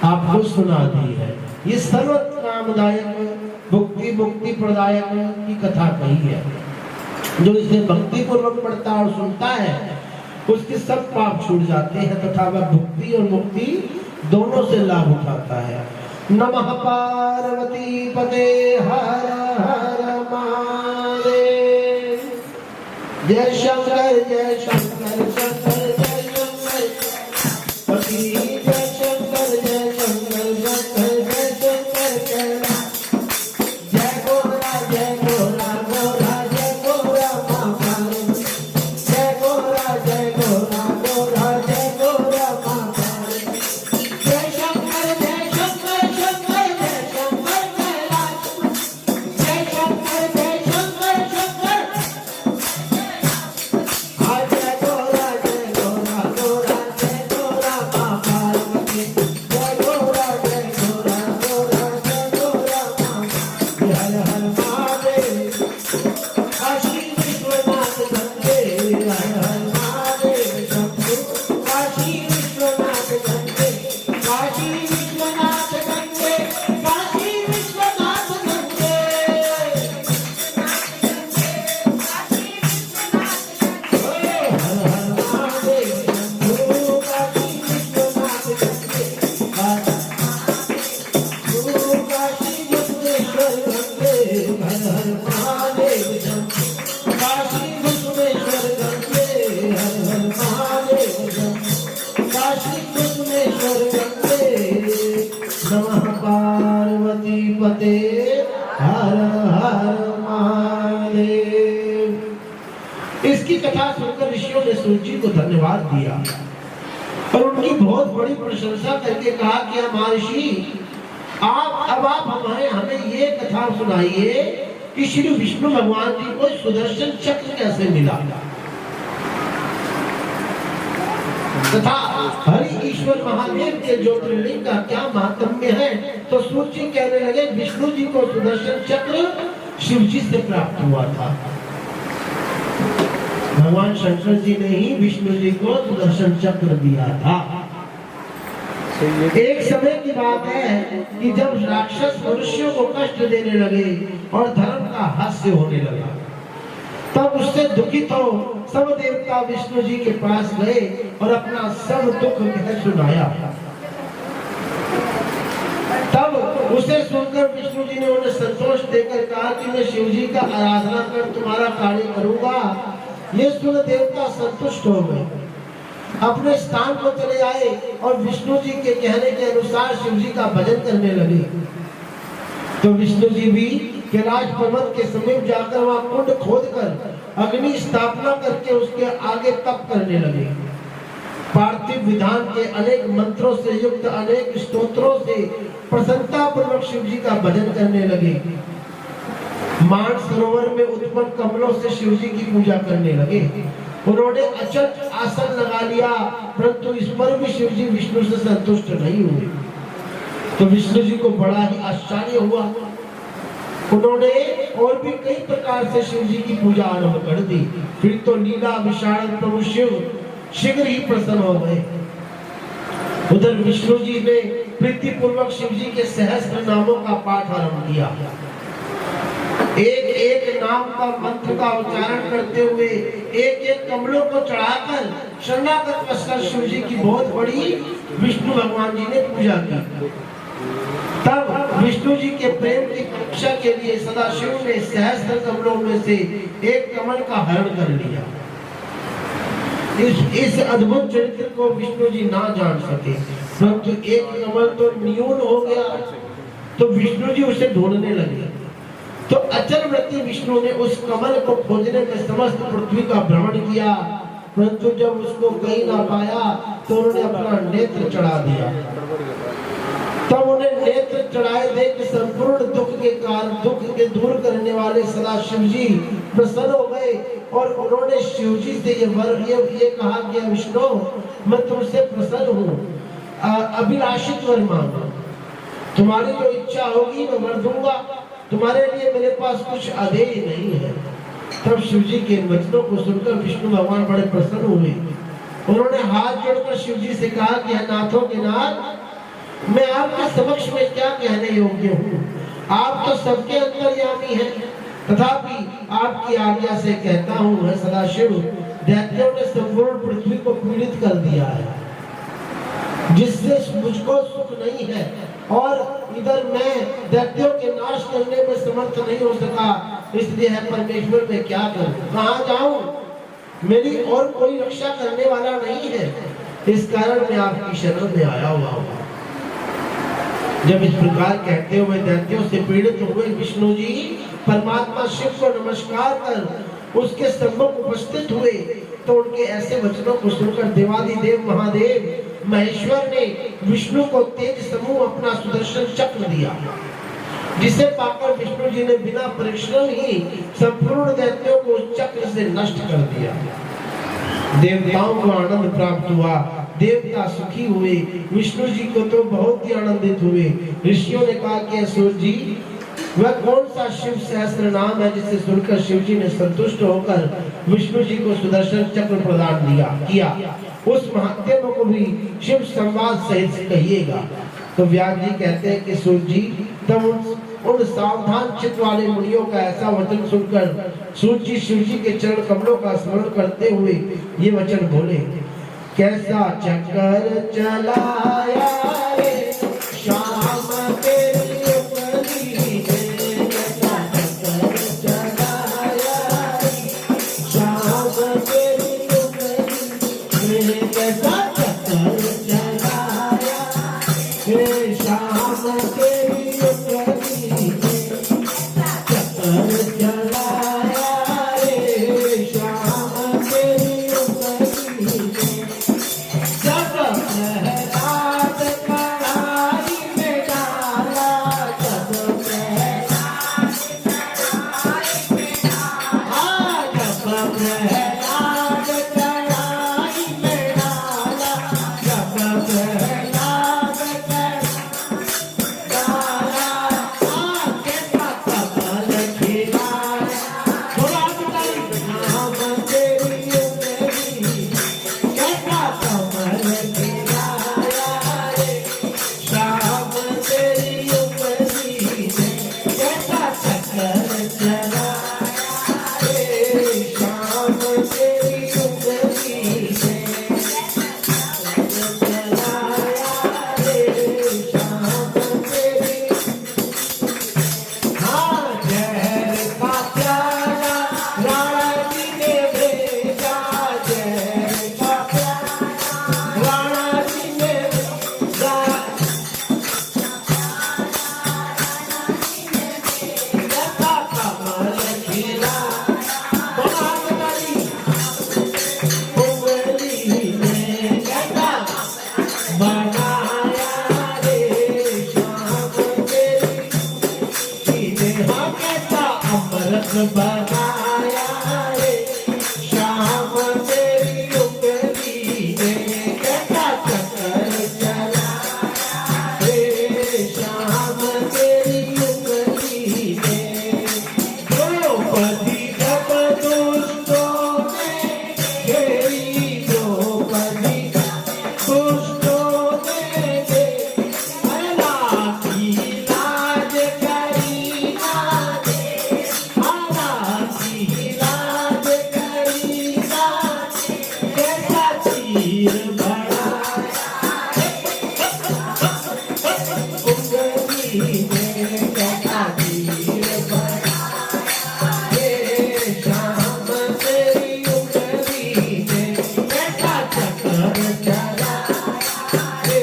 B: आपको सुना दी है। ये सर्व कामदायक भक्ति मुक्ति प्रदायक की कथा कही है। जो इसे भक्ति पूर्वक पढ़ता और सुनता है, उसके सब पाप छूट जाते हैं तथा वह भक्ति और मुक्ति दोनों से लाभ उठाता है। नमः पार्वती पते हर हर महादेव। जय शंकर जय शंकर शंकर जय शंकर पति जय शंकर जय शंकर शंकर जय शंकर जय गोरा गोरा जय गोरा महाकाल जय गोरा गोरा जय गोरा महाकाल जय शंकर शंकर जय शंकर कैलाश जय शंकर शंकर जय गोरा गोरा जय गोरा महाकाल जय गोरा गोरा जय गोरा महाकाल। हर हर महादेव काशी विश्वनाथ गंगे, हर हर महादेव शंभु काशी विश्वनाथ गंगे, काशी विश्वनाथ गंगे, काशी विश्वनाथ गंगे। हर हर महादेव शंभु काशी विश्वनाथ गंगे, काशी विश्वेश्वर गंगे। हर हर महादेव शंभु काशी विश्वेश्वर गंगे, हर हर महादेव शंभु काशी विश्वेश्वर गंगे। नमः पार्वती पते हर हर महादेव। इसकी कथा सुनकर ऋषियों ने सूर्य जी को धन्यवाद दिया और उनकी बहुत बड़ी प्रशंसा करके कहा कि महर्षि, आप हमें ये कथा सुनाइए कि श्री विष्णु भगवान जी को सुदर्शन चक्र कैसे मिला, तथा हरि ईश्वर महादेव के ज्योतिर्लिंग का क्या महात्म्य है। तो सूर्य जी कहने लगे विष्णु जी को सुदर्शन चक्र शिव जी से प्राप्त हुआ था। भगवान शंकर जी ने ही विष्णु जी को सुदर्शन चक्र दिया था। एक समय की बात है कि जब राक्षस मनुष्यों को कष्ट देने लगे और धर्म का हास्य होने लगा, तब उससे दुखित हो सब देवता विष्णु जी के पास गए और अपना सब दुख कह सुनाया। तब उसे सुनकर विष्णु जी ने उन्हें संतोष देकर कहा कि मैं शिव जी का आराधना कर तुम्हारा कार्य करूंगा। ये सुन देवता संतुष्ट हो गए, अपने स्थान पर चले आए और विष्णु जी के कहने के अनुसार शिव जी का भजन करने लगे। तो विष्णु जी भी कैलाश पर्वत के समीप जाकर वहां कुंड खोदकर अग्नि स्थापना करके उसके आगे तप करने लगे। पार्थिव विधान के अनेक मंत्रों से युक्त अनेक स्तोत्रों से प्रसन्नता पूर्वक शिव जी का भजन करने लगे। मान सरोवर में उत्पन्न कमलों से शिव जी की पूजा करने लगे। उन्होंने अचट आसन लगा लिया, परंतु इस पर भी शिव जी विष्णु से संतुष्ट नहीं हुए। तो विष्णु जी को बड़ा ही आश्चर्य हुआ। उन्होंने और भी कई प्रकार से शिव जी की पूजा आरंभ कर दी। फिर तो लीला विशाल प्रभु शिव शीघ्र ही प्रसन्न हो गए। उधर विष्णु जी ने प्रीति पूर्वक शिव जी के सहस्त्र नामों का पाठ आरंभ किया। एक एक नाम का मंत्र का उच्चारण करते हुए एक एक कमलों को चढ़ाकर शरणागत वत्सल शिव जी की बहुत बड़ी विष्णु भगवान जी ने पूजा की। तब विष्णु जी के प्रेम की परीक्षा के लिए सदाशिव ने सहस्त्र कमलों में से एक कमल का हरण कर लिया। इस अद्भुत चरित्र को विष्णु जी ना जान सके, परंतु एक कमल तो न्यून हो गया, तो विष्णु जी उसे ढूंढने लगे। तो अचल व्रती विष्णु ने उस कमल को खोजने में समस्त पृथ्वी का भ्रमण किया, परंतु जब उसको कहीं ना पाया तो उन्होंने अपना नेत्र चढ़ा दिया। तब उन्हें नेत्र चढ़ाए देख संपूर्ण दुख के कारण दुख के दूर करने वाले सदाशिव जी प्रसन्न हो गए और उन्होंने शिव जी से ये कहा कि विष्णु मैं तुमसे प्रसन्न हूँ, अभिलाषित वर मांगो, तुम्हारी जो इच्छा होगी मैं वर दूंगा, तुम्हारे लिए मेरे पास कुछ अधेय नहीं है। तब शिव जी के वचनों को सुनकर विष्णु भगवान बड़े प्रसन्न हुए। उन्होंने हाथ जोड़कर शिव जी से कहा कि नाथों के नाथ, मैं आपके समक्ष में क्या कहने योग्य हूँ, आप तो सबके अंतर्यामी हैं, तथापि आपकी आज्ञा से कहता हूँ है सदाशिव, दैत्यों ने संपूर्ण पृथ्वी को पीड़ित कर दिया है, जिससे मुझको सुख नहीं है, और इधर मैं दैत्यों के नाश करने में समर्थ नहीं हो सका, इसलिए है परमेश्वर मैं क्या करूं, कहाँ जाऊं, मेरी और कोई रक्षा करने वाला नहीं है, इस कारण मैं आपकी शरण में आया हुआ हूँ। जब इस प्रकार कहते हुए दैत्यों से पीड़ित हुए विष्णु जी परमात्मा शिव को नमस्कार कर उसके सम्मुख उपस्थित हुए, तो उनके ऐसे वचनों को सुनकर देवादिदेव महादेव महेश्वर ने विष्णु को तेज समूह अपना सुदर्शन चक्र दिया, जिसे पाकर विष्णु जी ने बिना परिश्रम ही संपूर्ण दैत्यों को उस चक्र से नष्ट कर दिया। देवताओं को आनंद प्राप्त हुआ, देवता सुखी हुए, विष्णु जी को तो बहुत ही आनंदित हुए। ऋषियों ने कहा कि असुर जी, वह कौन सा शिव सहस्त्र नाम है जिसे सुनकर शिव जी ने संतुष्ट होकर विष्णु जी को सुदर्शन चक्र प्रदान किया, उस महात्म्य को भी शिव संवाद सहित कहिएगा। तो व्यास जी कहते हैं कि सूर्य जी तब उन सावधान चित्त वाले मुनियों का ऐसा वचन सुनकर सूर्य जी शिव जी के चरण कमलों का स्मरण करते हुए ये वचन बोले, कैसा चक्कर चलाया रे श्याम तेरी उपरी, कैसा चक्कर चलाया रे श्याम तेरी उपरी, कैसा चक्कर चलाया रे श्याम तेरी उपरी, चक्कर चलाया रे श्याम तेरी उपरी, जब लहरात प्रहलाद कढ़ाई में डाला, जब प्रहलाद डाला, आके का कमल खिलाया। थोड़ा नाम तेरी उंगली, कैसा कमल खिलाया रे, शाम तेरी उंगली ने कैसा चक्कर चलाया रे, शाम तेरी उंगली ने चलाया रे, शाम तेरी। हाँ जहर का प्याला राणा जी ने भेजा, जहर का प्याला राणा जी ने भेजा, कैसा कमल खिला, बात वाली उंगली ने कैसा बनाया रे, शाम तेरी ने हाँ कैसा अमृत बनाया रे, शाम तेरी उंगली ने कैसा चक्कर चला रे, शाम तेरी उंगली ने। द्रौपदी जब दुष्टों ने घेरी, द्रौपदी दुष्टों ने घेरी, की लाज करी ना दे, की लाज करी ना दे, कैसा चीर बड़ा उंगली ने कैसा चीर बड़ा रे, शाम तेरी उंगली ने कैसा चक्कर चला रे,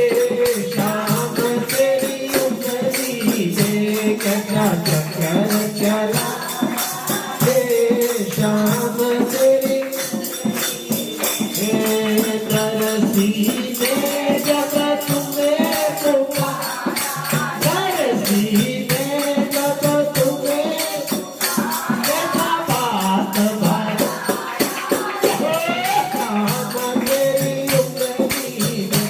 B: शाम तेरी उंगली ने कैसा चक्कर चला रे, शाम तेरी। तरसी ने जब तुम्हें पुकारा, तरसी ने जब तुम्हें कैसा बात भरा, शाम तेरी उंगली ने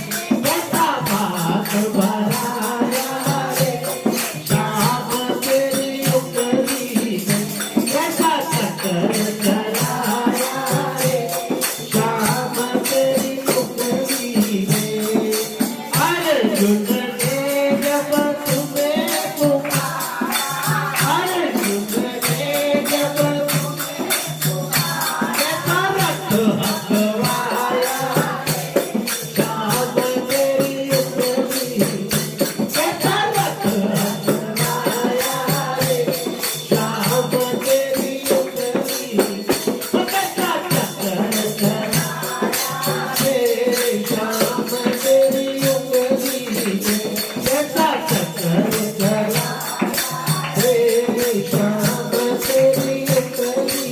B: कैसा बात भराया रे, शाम तेरी उंगली ने कैसा चक्कर चलाया रे, शाम तेरी उंगली ने। अर्जुन ने जब तुम्हें पुकारा, अर्जुन ने जब कैसा रथ हकवाया, शाम तेरी उंगली कैसा रथ हकवाया रे, शाम तेरी उंगली कैसा चक्कर चला रे, शाम तेरी उंगली कैसा चक्कर चला रे, शाम तेरी उंगली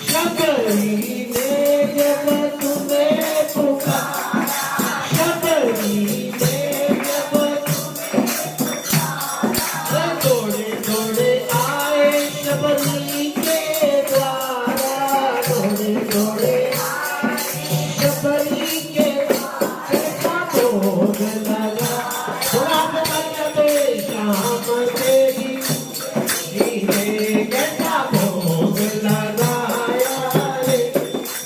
B: शबरी ने जब तुम्हें पुकारा, शबरी ने जब दौड़े दौड़े आए शबरी के द्वारा, दौड़े दौड़े शबरी के कैसा भोग लगा, थोड़ा बदले शाम तेरी ने कैसा भोग लगाया रे,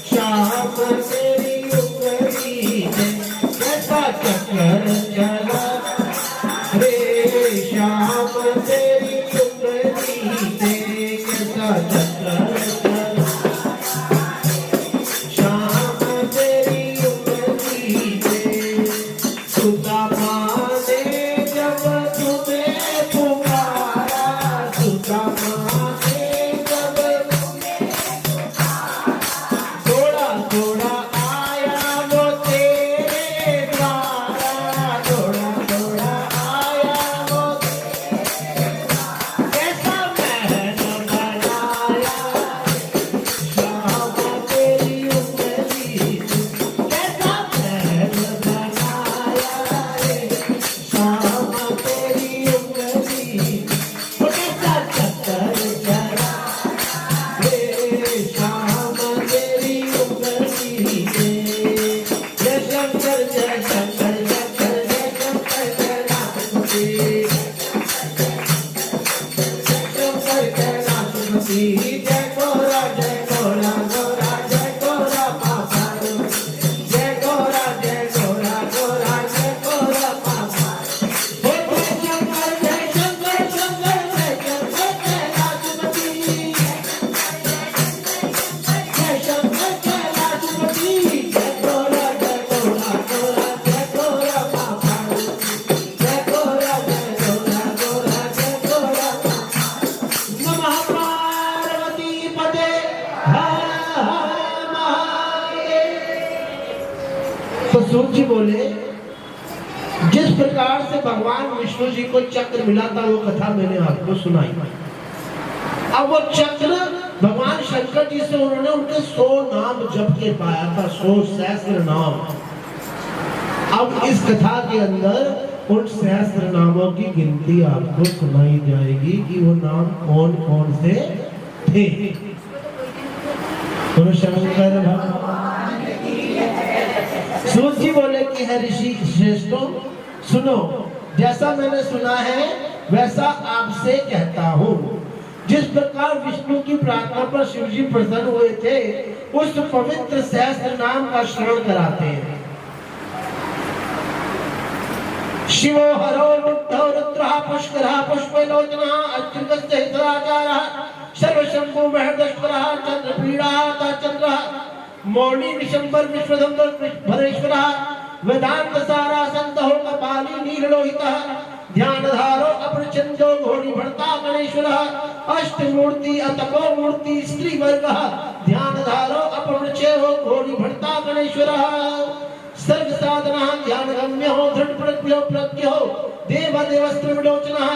B: शाम तेरी उंगली ने कैसा चक्कर चला रे, शाम तेरी उंगली ने कैसा चक्कर चला सूत जी बोले, जिस प्रकार से भगवान विष्णु जी को चक्र मिला था वो कथा मैंने आपको सुनाई। अब वो चक्र भगवान शंकर जी से उन्होंने उनके 100 नाम जप के पाया था, 100 सहस्त्र नाम। अब इस कथा के अंदर उन सहस्त्र नामों की गिनती आपको सुनाई जाएगी कि वो नाम कौन कौन से थे। तो शंकर भगवान सूत जी बोले कि है ऋषि श्रेष्ठों, सुनो, जैसा मैंने सुना है वैसा आपसे कहता हूँ। जिस प्रकार विष्णु की प्रार्थना पर शिव जी प्रसन्न हुए थे, उस पवित्र सहस्त्र नाम का श्रवण कराते हैं। शिवो हरो बुद्धो रुद्रः पुष्करः पुष्पलोचनः अच्युतस्य हितराचारः सर्वशंभु महदेश्वरः चंद्रपीड़ाता चंद्रः मौनी विशंबर विश्वदंबर भरेश्वरः वेदांत सारा संतो कपाली नीललोहितः ध्यानधारो अप्रचंदो घोड़ी भरता गणेश्वरः अष्टमूर्ति अतपो मूर्ति स्त्री वर्गः ध्यानधारो अपमृच्छेयो घोड़ी भरता गणेश्वरः सर्व साधना ध्यान गम्य हो दृढ़ प्रज्ञो प्रज्ञो देव देवस्त्र विलोचना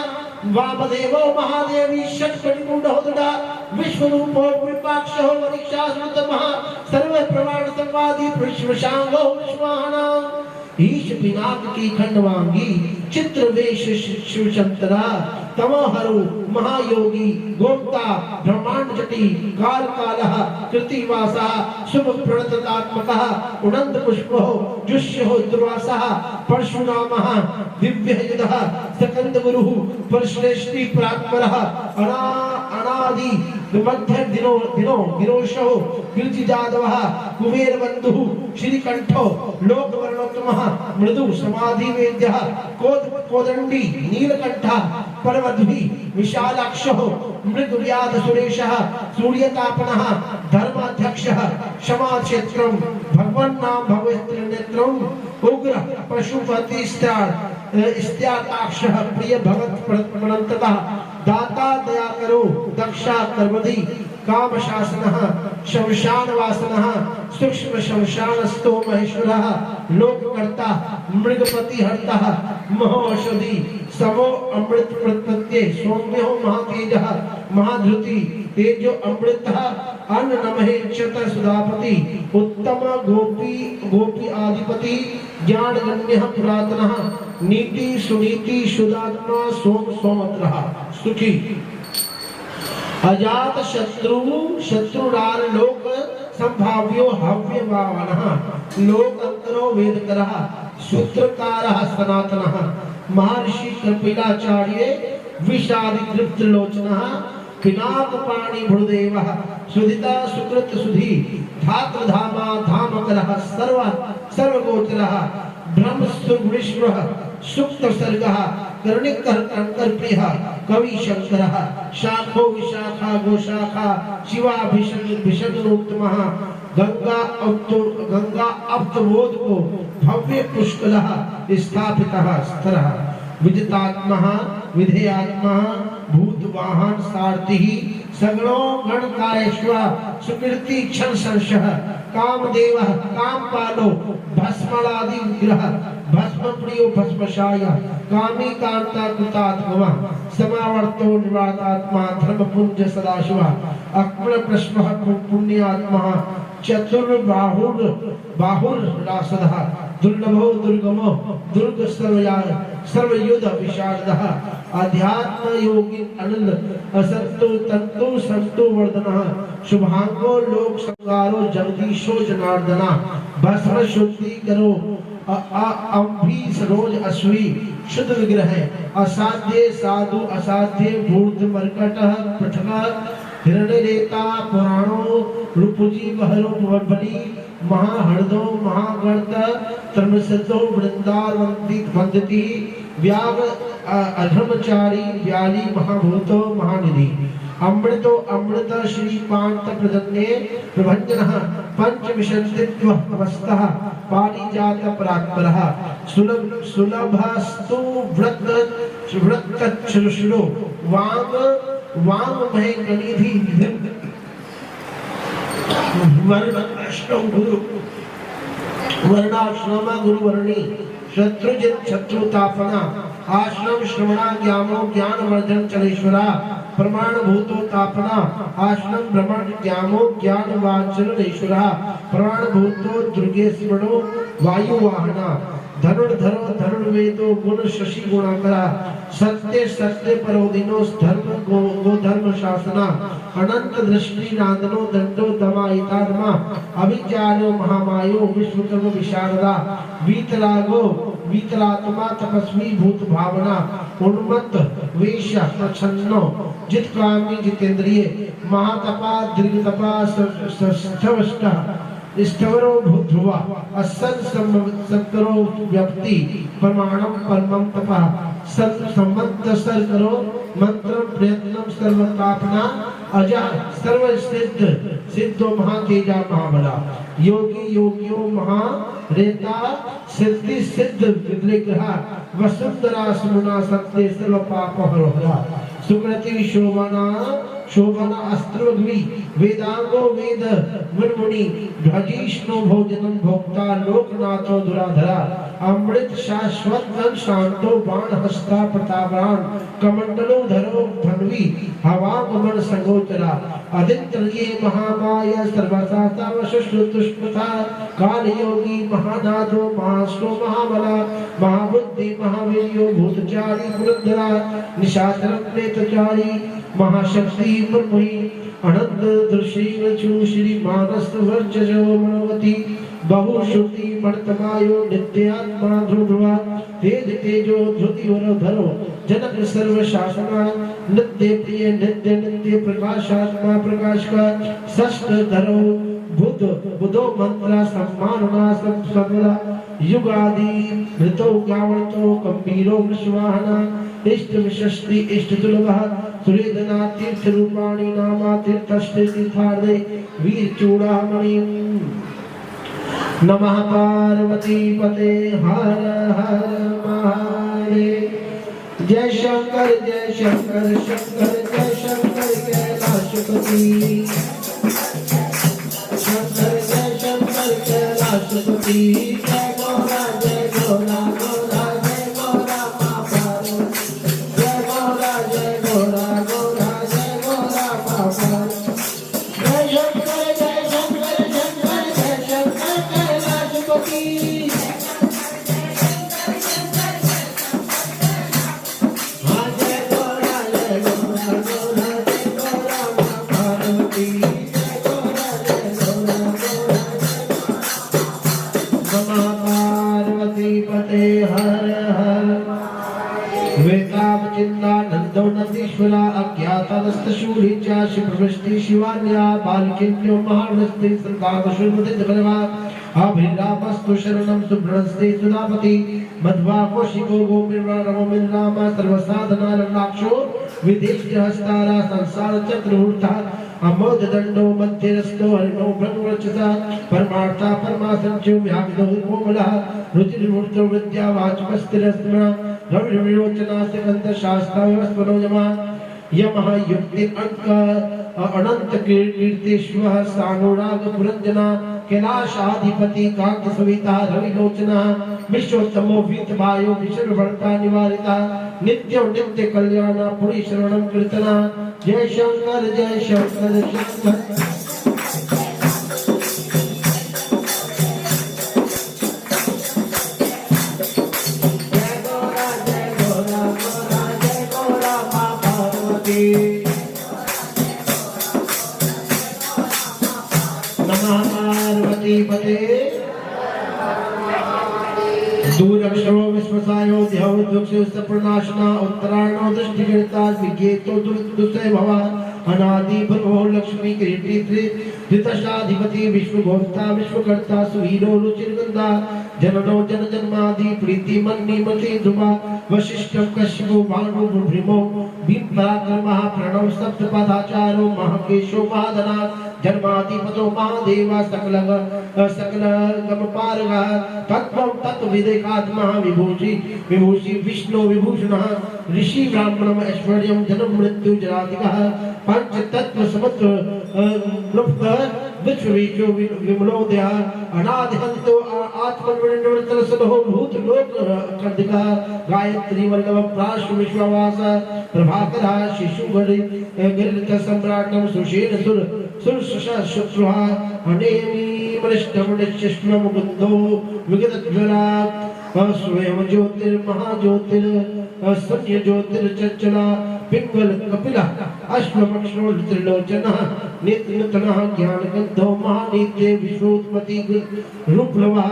B: वामदेवो महादेवी षट्कटी मुंड हो दृढ़ा विश्वरूपो विपाक्ष हो वरिक्षा स्मृतमः सर्व प्रमाण संवादी विश्वशांगो विश्वाहना ईश पिनाक की खंडवांगी चित्र वेश शिवशंतरा तमोहरु महायोगी गोप्ता ब्रह्मांड जटी काल कालः कृतिवासः शुभ प्रणततात्मकः उनंत पुष्पो जुष्यो दुर्वासः परशुरामः दिव्ययुधः सकंद गुरुः परश्रेष्ठी परात्परः अनादि मध्य दिनो गिरोशो गिरिजि जादवः कुबेर बंधुः श्रीकंठो लोक वर्णोत्तमः मृदु समाधि वेद्यः कोदंडी नीलकंठः परमद्भि विशालाक्षः मृगव्याध सुरेशः सूर्यतापनः धर्माध्यक्षः क्षमा क्षेत्रम भगवान नाम भगवत नेत्रम उग्र पशुपति स्त्याक्षः प्रिय भगत प्रणतः दाता दया करो दक्षा कर्मधि काम शासनः शमशान वासनः सूक्ष्म शमशानस्थो महेश्वरः लोककर्ता मृगपति हर्ता महौषधि समो अमृत प्रत्यय सौम्यो महातेजः महाधृति तेजो अमृतः अन्न नमहे क्षत सुधापति उत्तम गोपी आधिपति ज्ञान गण्यः पुरातनः नीति सुनीति शुद्धात्मा सोमत्रः सुखी अजात शत्रुराल लोक संभाव्यो हव्य वावनः लोक अंतरो वेदकरः सूत्रकारः सनातनः महर्षि कपिलाचार्य विषादि तृप्तलोचनः पिनाक पाणि भृदेवः सुधिता सुकृत सुधी धात्र धामा धामकरः सर्वगोचरः ब्रह्मस्तुर्विश्वः सुक्त सर्गः कर्णिकर कंकर प्रियः कवि शंकरः शाखो विशाखा गोशाखा शिवा भिषग्नोत्तमः गंगा अप्तबोध को भव्य पुष्कलः स्थापितः स्तरः विदितात्मः विधेयात्मः भूतवाहन सारथिः सगणो गणकारेश्वर सुकृति क्षण संशः कामदेवः कामपालो भस्मलादि विग्रह भस्म प्रियो भस्मशाय कामी कांता कृतात्मः समावर्तो निवातात्मा धर्मपुंज सदाशिवः अक्मल प्रश्नः पुण्यात्मः चतुर्बाहुर्रासदः दुर्लभो दुर्गमो दुर्ग सर्वयुध विशारदः अध्यात्म योगी अनिल असंतो तंतु संतो वर्धनः शुभांगो लोक संगारो जगदीशो जनार्दना भस्म शुद्धि करो अम्भी सरोज अश्वी शुद्ध विग्रह असाध्य साधु असाध्य भूत मरकट पठन हिरण्यरेता पुराणो रूपजी बहरो बली महाहृदो महागणत तर्मसतो वृंदावंती वंदती व्याग अधर्मचारी व्याली महाभूतो महानिधि अमृतो अमृत श्री पांत प्रदन्ने प्रभंजनः पंचविंशतित्व अवस्थः पारिजात परात्परः सुलभस्तु व्रतचक्षुषो वाङ्महे गणिधि वर्णाश्रम गुरुवर्णी शत्रुजित शत्रुतापना आश्रम श्रवणा ज्ञानो ज्ञान वर्धन चलेश्वरा प्रमाण भूतो तापना आश्रम भ्रमण ज्ञानो ज्ञान वाचलेश्वरा प्रमाण भूतो दुर्गे स्मरणो वायु वाहना धनुर्धरो धनुर्वेदो गुण शशि गुणाकरा सत्य सत्य परोदिनो धर्म गो धर्म शासना अनंत दृष्टि नादनो दंडो दमायितात्मा अभिज्ञानो महामायो विश्वकर्म विशारदा वीतरागो वीतरात्मा तपस्वी भूत भावना उन्मत्त वेश्य प्रच्छन्नो जितकामी जितेंद्रिय महातपा दीर्घतपा सष्टवष्टा स्थवरो ध्रुवा असन सत्तरो व्यक्ति प्रमाणम परमम तपा संबंध सर करो मंत्र प्रयत्नम सर्वतापना अजा सर्व सिद्ध सिद्धो महातेजा महाबला योगी योगियो महा रेता सिद्धि सिद्ध विग्रह वसुंधरा सुमना सत्य सर्व पाप हरोहरा सुकृति शोभना शोभना अस्त्रग्नि वेदांगो वेद मुनि ध्वजिष्णु भोजनम भोक्ता लोकनाथो दुराधरा अमृत शाश्वत धन शांतो बाण हस्ता प्रतापरान कमंडलो धरो धन्वी हवा गमन संगोचरा आदित्य महामाया सर्वसाता वशुष्टुष्पथा काल योगी महानादो महाश्रो महाबला महाबुद्धि महावीर्यो भूतचारी पुरंदरा निशाचर प्रेतचारी महाशक्ति मुर्मुही अनंत दृश्य श्री मानस वर्चजो मनोवती बहुश्रुति मर्तमायो नित्यात्मा ध्रुवा तेज तेजो ध्रुति वरो धरो जनक सर्व शासना नित्य प्रिय नित्य नित्य प्रकाशात्मा प्रकाश का षष्ठ धरो बुध बुधो मंत्रा सम्मानना सबला युगादि ऋतो गावतो गंभीरो विश्वाहना इष्ट विशस्ति इष्ट दुर्लभ सुरेदना तीर्थ रूपाणी नामा तीर्थस्ते तीर्थार्दे वीर चूड़ामणि नमः पार्वती पते हर हर महादेव जय शंकर शंकर जय शंकर कैलाशपति शंकर जय शंकर कैलाशपति जय गोरा गोरा गोरा जय गोरा पापा जय गोरा गोरा जय गोरा पापा जय शंकर जय शंकर कैलाशपति हाँ जय गोरा गोरा जय गोरा पार्वती पार्वती पते हर हर वेदावचिन्दा नंदो नंदीश्वरा अज्ञातनस्तशूली च शिववृष्टि शिवान्या बालकिन्यो महावृष्टि संगावशुर्वदित बलवा अभिरामस्तु शरणं सुब्रह्मस्ते सुदापति मध्वा कौशिको गोमिर्वाणो मिर्रामा सर्वसाधना रक्षो विधिष्ट हस्तारा संसार चक्रवर्ता अमोद दंडो मध्यरस्तो हरिणो ब्रह्मवचसा परमार्था परमासंचो व्याविदो कोमला रुचिर्मूर्तो विद्या वाचमस्तिरस्मना रविर्विलोचना सिकंद शास्त्रा व्यवस्वनो यमा यमः युक्ति अंक अनंत कीर्तिश्वः सानुराग पुरंजना कैलाशाधिपति कांत सविता रविलोचना विश्वोत्तमो वीतवायो विशर्वणता निवारिता नित्यो नित्य कल्याणा पुरी शरणं कीर्तना जय शंकर शंकर जय गोरा गोरा जय गोरा पार्वती नमः पार्वती पते दूरक्षरो विश्वसायो ध्याव दुक्षो सप्रनाशना उत्तरायणो दृष्टिकृता विज्ञेतो दुष्टय भवा अनादि भगवो लक्ष्मी किरीटी धृतशाधिपति विश्वभोक्ता विश्वकर्ता सुहीरो रुचिर्गंधा जननो जन जन्मादि प्रीति मन्नि मति ध्रुवा वशिष्ठं कश्यपो भानु भीमो भीम पराक्रमः प्रणव सप्तपदाचारो महाकेशो महाधना जन्माधिपतो महादेवा सकल गमपारगा तत्त्वं तत्त्वविदेकात्मा विभूषि विष्णु विभूषणः ऋषि ब्राह्मणम् ऐश्वर्यं जन्म मृत्यु जराधिकः पंच तत्व समुद्र विश्व विमलोदया अनादिहंतो आत्मनिर्वृत्तलसदो भूत लोक कर्दिका गायत्री वल्लभ प्राश विश्ववास प्रभाकरा शिशुगरि गिरित सम्राटम सुषेण सुर शुश्रुहा अनेमी मृष्टमनिश्चिष्म मुकुंदो विगतज्वरा स्वयं ज्योतिर्महाज्योतिर सत्य ज्योतिर्चंचला पिंगल कपिला अश्वमक्षो त्रिलोचनः नित्यनूतनः ज्ञानगंधो महानित्य विश्वोत्पत्ति रूपलवः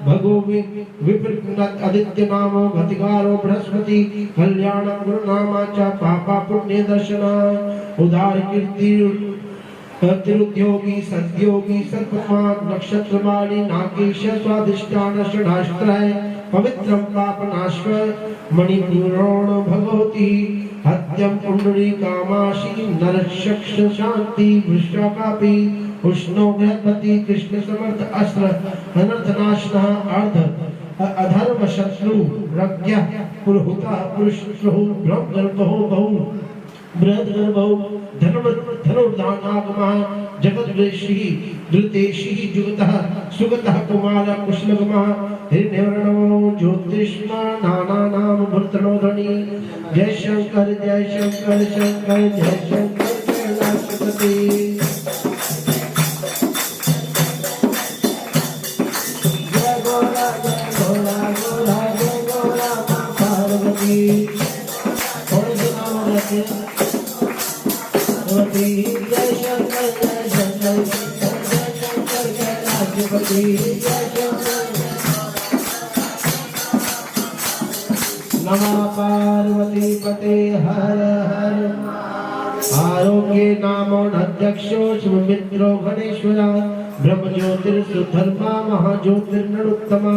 B: भगो विपरीत आदित्य नामो भतिकारो बृहस्पति कल्याणं गुरुनामा च पापा पुण्य दर्शना उदार कीर्ति तिरुद्योगी सद्योगी सर्पमा नक्षत्रमाली नागेश स्वादिष्टान षडाष्ट्रय पवित्रं पापनाश्व मणिपुरोण भगवती हत्यं पुंडरी कामाशी नरशक्ष शांति वृषकापि उष्णो बृहस्पति कृष्ण समर्थ अस्त्र अनर्थनाशनः अर्ध अधर्म शत्रु रज्ञ पुरुहुता पुरुषो ब्रह्मगर्भो बहु बृहद्गर्भो धनुर्धानागमः जगद्वेशी धृतेशी जुगतः सुगतः कुमार कुशलगमः हिरण्यवर्णो ज्योतिष्मा नानानाम भूतनोधनी जय शंकर शंकर जय शंकर कैलाशपति जय गोरा गोरा गोरा जय गोरा मां पार्वती थोड़े से नाम रखे जय शंकर कैलाशपति जय शंकर नमः पार्वती पते हर हर आरोग्य नामो अध्यक्षो सुमित्रो गणेश्वरा ब्रह्म ज्योतिर्सुधर्मा महाज्योतिर्नरोत्तमा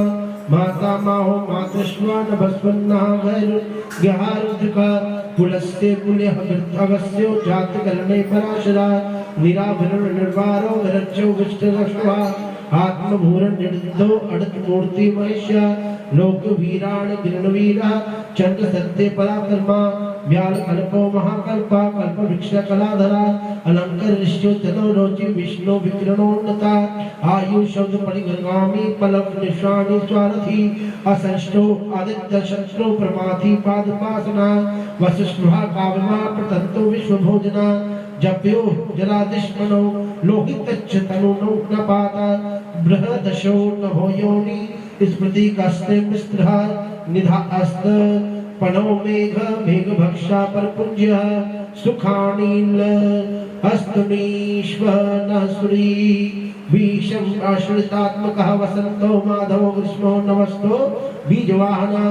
B: माता माहो मातृश्वा नभस्वन्ना गैरुद्रका कुलस्ते कुल्यः अगस्त्यो जातकर्णे पराशरा वीराभिरण निर्वारो विरज्यो विष्णुरश्वा आत्मभूरण निर्दो अड़त मूर्ति महेश्या लोक वीराण गिरणवीरा चंद्र सत्य पराकर्मा व्याल कल्पो महाकल्पा कल्प वृक्ष कलाधरा अलंकर ऋष्यो तनो रोचि विष्णु विकिरणोन्नता आयु शब्द परिगर्गामी पलक निशानी स्वारथी असंष्टो आदित्य शस्त्रो प्रमाथि पादपासना वसुष्भा काव्यमा प्रतंतो विश्वभोजना जप्यो जलादिष्मनो लोहितच्च तनुनो न पाता बृहदशो नभो योनि स्मृति कस्ते मिस्त्रः निधा अस्त पनो मेघ मेघ भक्षा परपुंज्य सुखानील हस्तमीश्वर सुरी भीषम आश्रितात्मकः वसंतो माधवो ग्रीष्मो नमस्तो बीजवाहना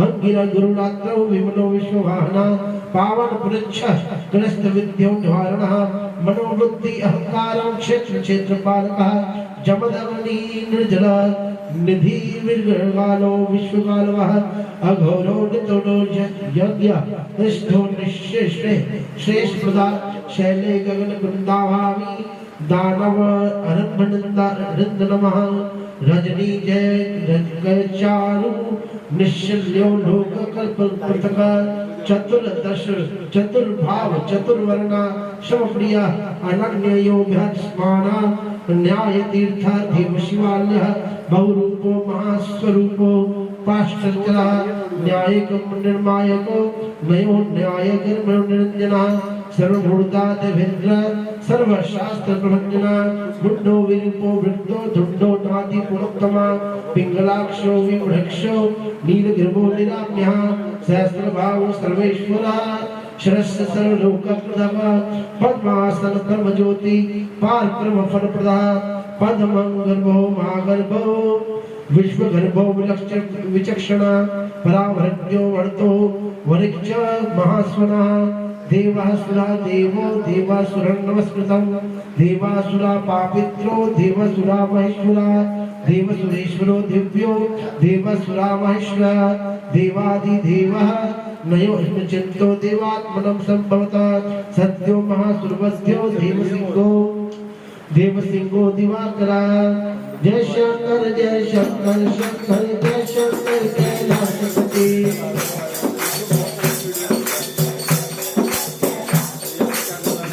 B: अंगिरा गुरुनात्रो विमलो विश्ववाहना पावन पुरुष गणस्थ विद्यो धारणः मनोबुद्धि अहंकारं क्षेत्र क्षेत्रपालकः जमदग्नि निर्जल निधि विर्गालो विश्वकालवः अघोरो नितोडो यज्ञ निष्ठो निश्चेष्टे श्रेष्ठ प्रदा शैले गगन कुंदाभावी दानव अरण्यनंद नमः रजनी जय चारु निश्चल्यो लोक कल्प पृथक चतुर्दश चतुर्भाव चतुर्वर्णा समप्रिया अनन्य योभ्यस्माना न्याय तीर्थ देव शिवालय बहुरूपो महास्वरूपो पाश्चर्य न्यायिक निर्मायक नयो न्यायक निरंजना सर्वभूता देवेंद्र सर्वशास्त्र प्रभंजना मुंडो विरूपो वृद्धो धुंडो नाति पुरोत्तमा पिंगलाक्षो विमृक्षो नीलगिरवो निराम्यः सहस्रभावो सर्वेश्वरः शरस्य सर्वलोकप्रदः पद्मासन परमज्योति पारक्रम फलप्रदः पद्मगर्भो महागर्भो विश्वगर्भो विचक्षणा परावृत्यो वर्तो वरिक्ष महास्वनः देवासुरा देवो देवासुरं नमस्कृतं देवासुरा पापित्रो देवासुरा महेश्वरा देवसुरेश्वरो दिव्यो देवासुरा महेश्वरा देवादिदेवः नयो चिंतो देवात्मनं संभवतः सत्यो महासुरवस्यो देवसिंहो दिवाकरा जय शंकर शंकर जय शंकर कैलाशपति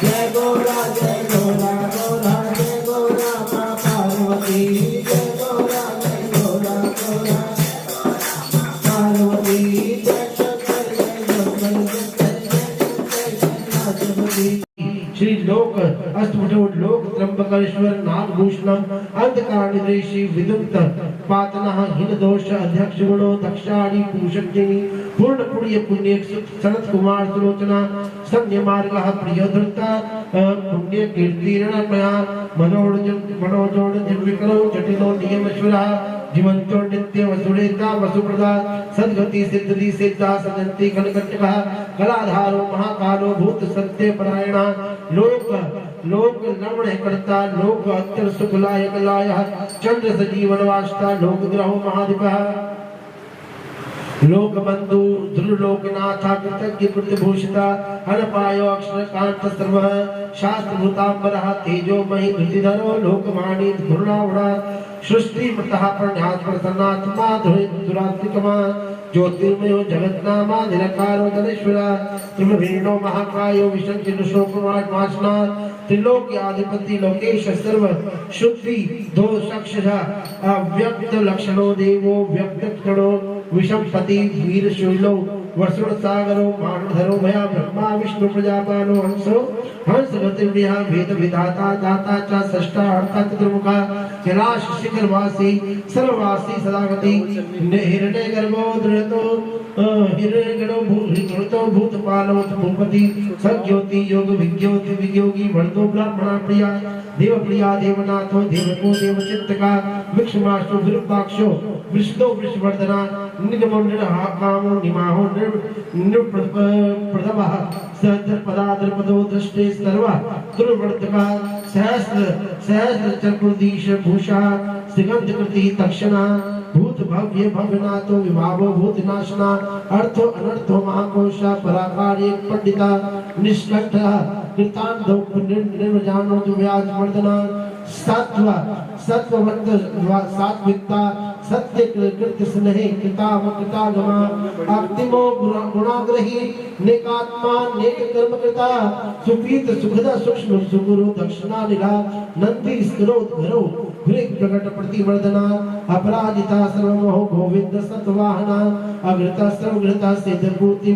B: जय गोरा गोरा जय गोरा वसुमठो लोक त्र्यंबकेश्वर नागभूषणम अंधकारनिदेशी विदुक्त पातनः हिन दोष अध्यक्ष गुणो दक्षाणी पूषज्ञिनी पूर्ण पुण्य पुण्य सनत कुमार सुलोचना संज्ञ मार्गः प्रियधृता पुण्य कीर्तिरणमया मनोजोड़ निर्विकरो जटिलो नियमश्वरः जीवंतो नित्य वसुरेता वसुप्रदा सद्गति सिद्धि सिद्धा सदंती कलकटकः कलाधारो महाकालो भूत सत्य परायणा लोक नमण करता लोक अत्तर सुखलायक लायः चंद्र सजीवन वास्ता लोक ग्रहो महाधिपः लोक बंधु ध्रुलोकनाथा कृतज्ञ कृतभूषिता अनपायो अक्षर कांत सर्व शास्त्र भूतांबरः तेजो महि धृतिधरो लोकमानी धुर्णावड़ा सृष्टि मृतः प्रण्यात प्रसन्नात्मा दुरात्मिकमा ज्योतिर्मयो जगन्नामा निरकारो धनेश्वरा त्रिभुवनो महाकायो विशंचिन शोकवासना त्रिलोक्याधिपति लोकेश सर्व शुद्धि दोषक्षः अव्यक्त लक्षणो देवो व्यक्त क्षणो विषमपति वीर शूलो वसुण सागरो मानधरो भया ब्रह्मा विष्णु प्रजापालो हंसो हंस गतिर्विहा वेद विधाता दाता च षष्ठा अर्था चतुर्मुखा कैलाश शिखर वासी सर्ववासी सदागति हिरण्य गर्भो दृढ़तो हिरण्यगणो भूतो भूतपालो भूपति सज्ञोति योग विज्ञोति वियोगी वर्धो ब्राह्मणा प्रिया देव प्रिया देवनाथो देवको देवचित्तका विक्षमाशो विरूपाक्षो विष्णु वृषवर्धना निगमो निर्हाकामो निमाहो निर्प्रदवः सहस्रपदाद्रपदो दृष्टे सर्वा दुर्वर्तका सहस्र चक्रदीश भूषा सिगंध कृति तक्षणा भूत भव्य भवनाथो विभावो भूतनाशना अर्थो अनर्थो महाकोशा पराकार एक पंडिता निष्कंठः कृतांतो निर्वजानो व्याज वर्धना सत्ववंत सात्विकता सत्य कृत्य स्नेह कृता गमा अंतिमो गुणाग्रही नेकात्मा नेक कर्म कृता सुपीत सुखदा सूक्ष्म सुगुरु दक्षिणा निला नंदी स्त्रोत घरो भृग प्रकट प्रतिवर्धना अपराजिता सर्वमोह गोविंद सत्वाहना अग्रता सर्वग्रता सिद्धपूर्ति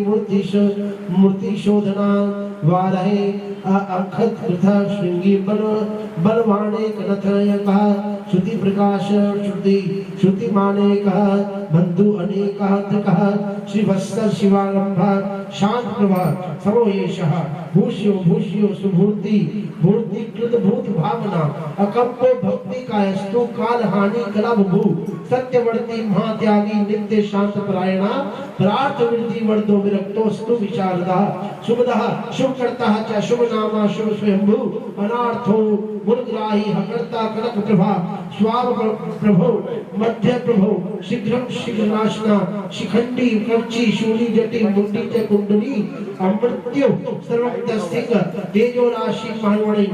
B: मूर्ति शोधना वारहे अंखत कृथा श्रृंगी बलवाणे कनथयकः श्रुति प्रकाश श्रुति माने कहा बंधु अनेकः त्रिकः श्रीवत्स शिवारंभा शांत प्रभा समोयेशः भूष्यो सुभूति भूर्ति कृत भूत भावना अकम्पो भक्ति कायस्तु काल हानि कलभ भू सत्यवर्ती महात्यागी नित्य शांत परायणा प्रार्थ वृद्धि वर्धो विरक्तोस्तु विशारदा शुभदः शुभ करता च शुभ नामा शुभ स्वयंभू अनार्थो मुनग्राही हकर्ता कनक प्रभा स्वाव प्रभो मध्य प्रभो शीघ्रम शीघ्र नाशना शिखंडी कक्षी शूली जटी मुंडी च कुंडली अमृत्यो सर्वज्ञ सिंह तेजो राशि महामणि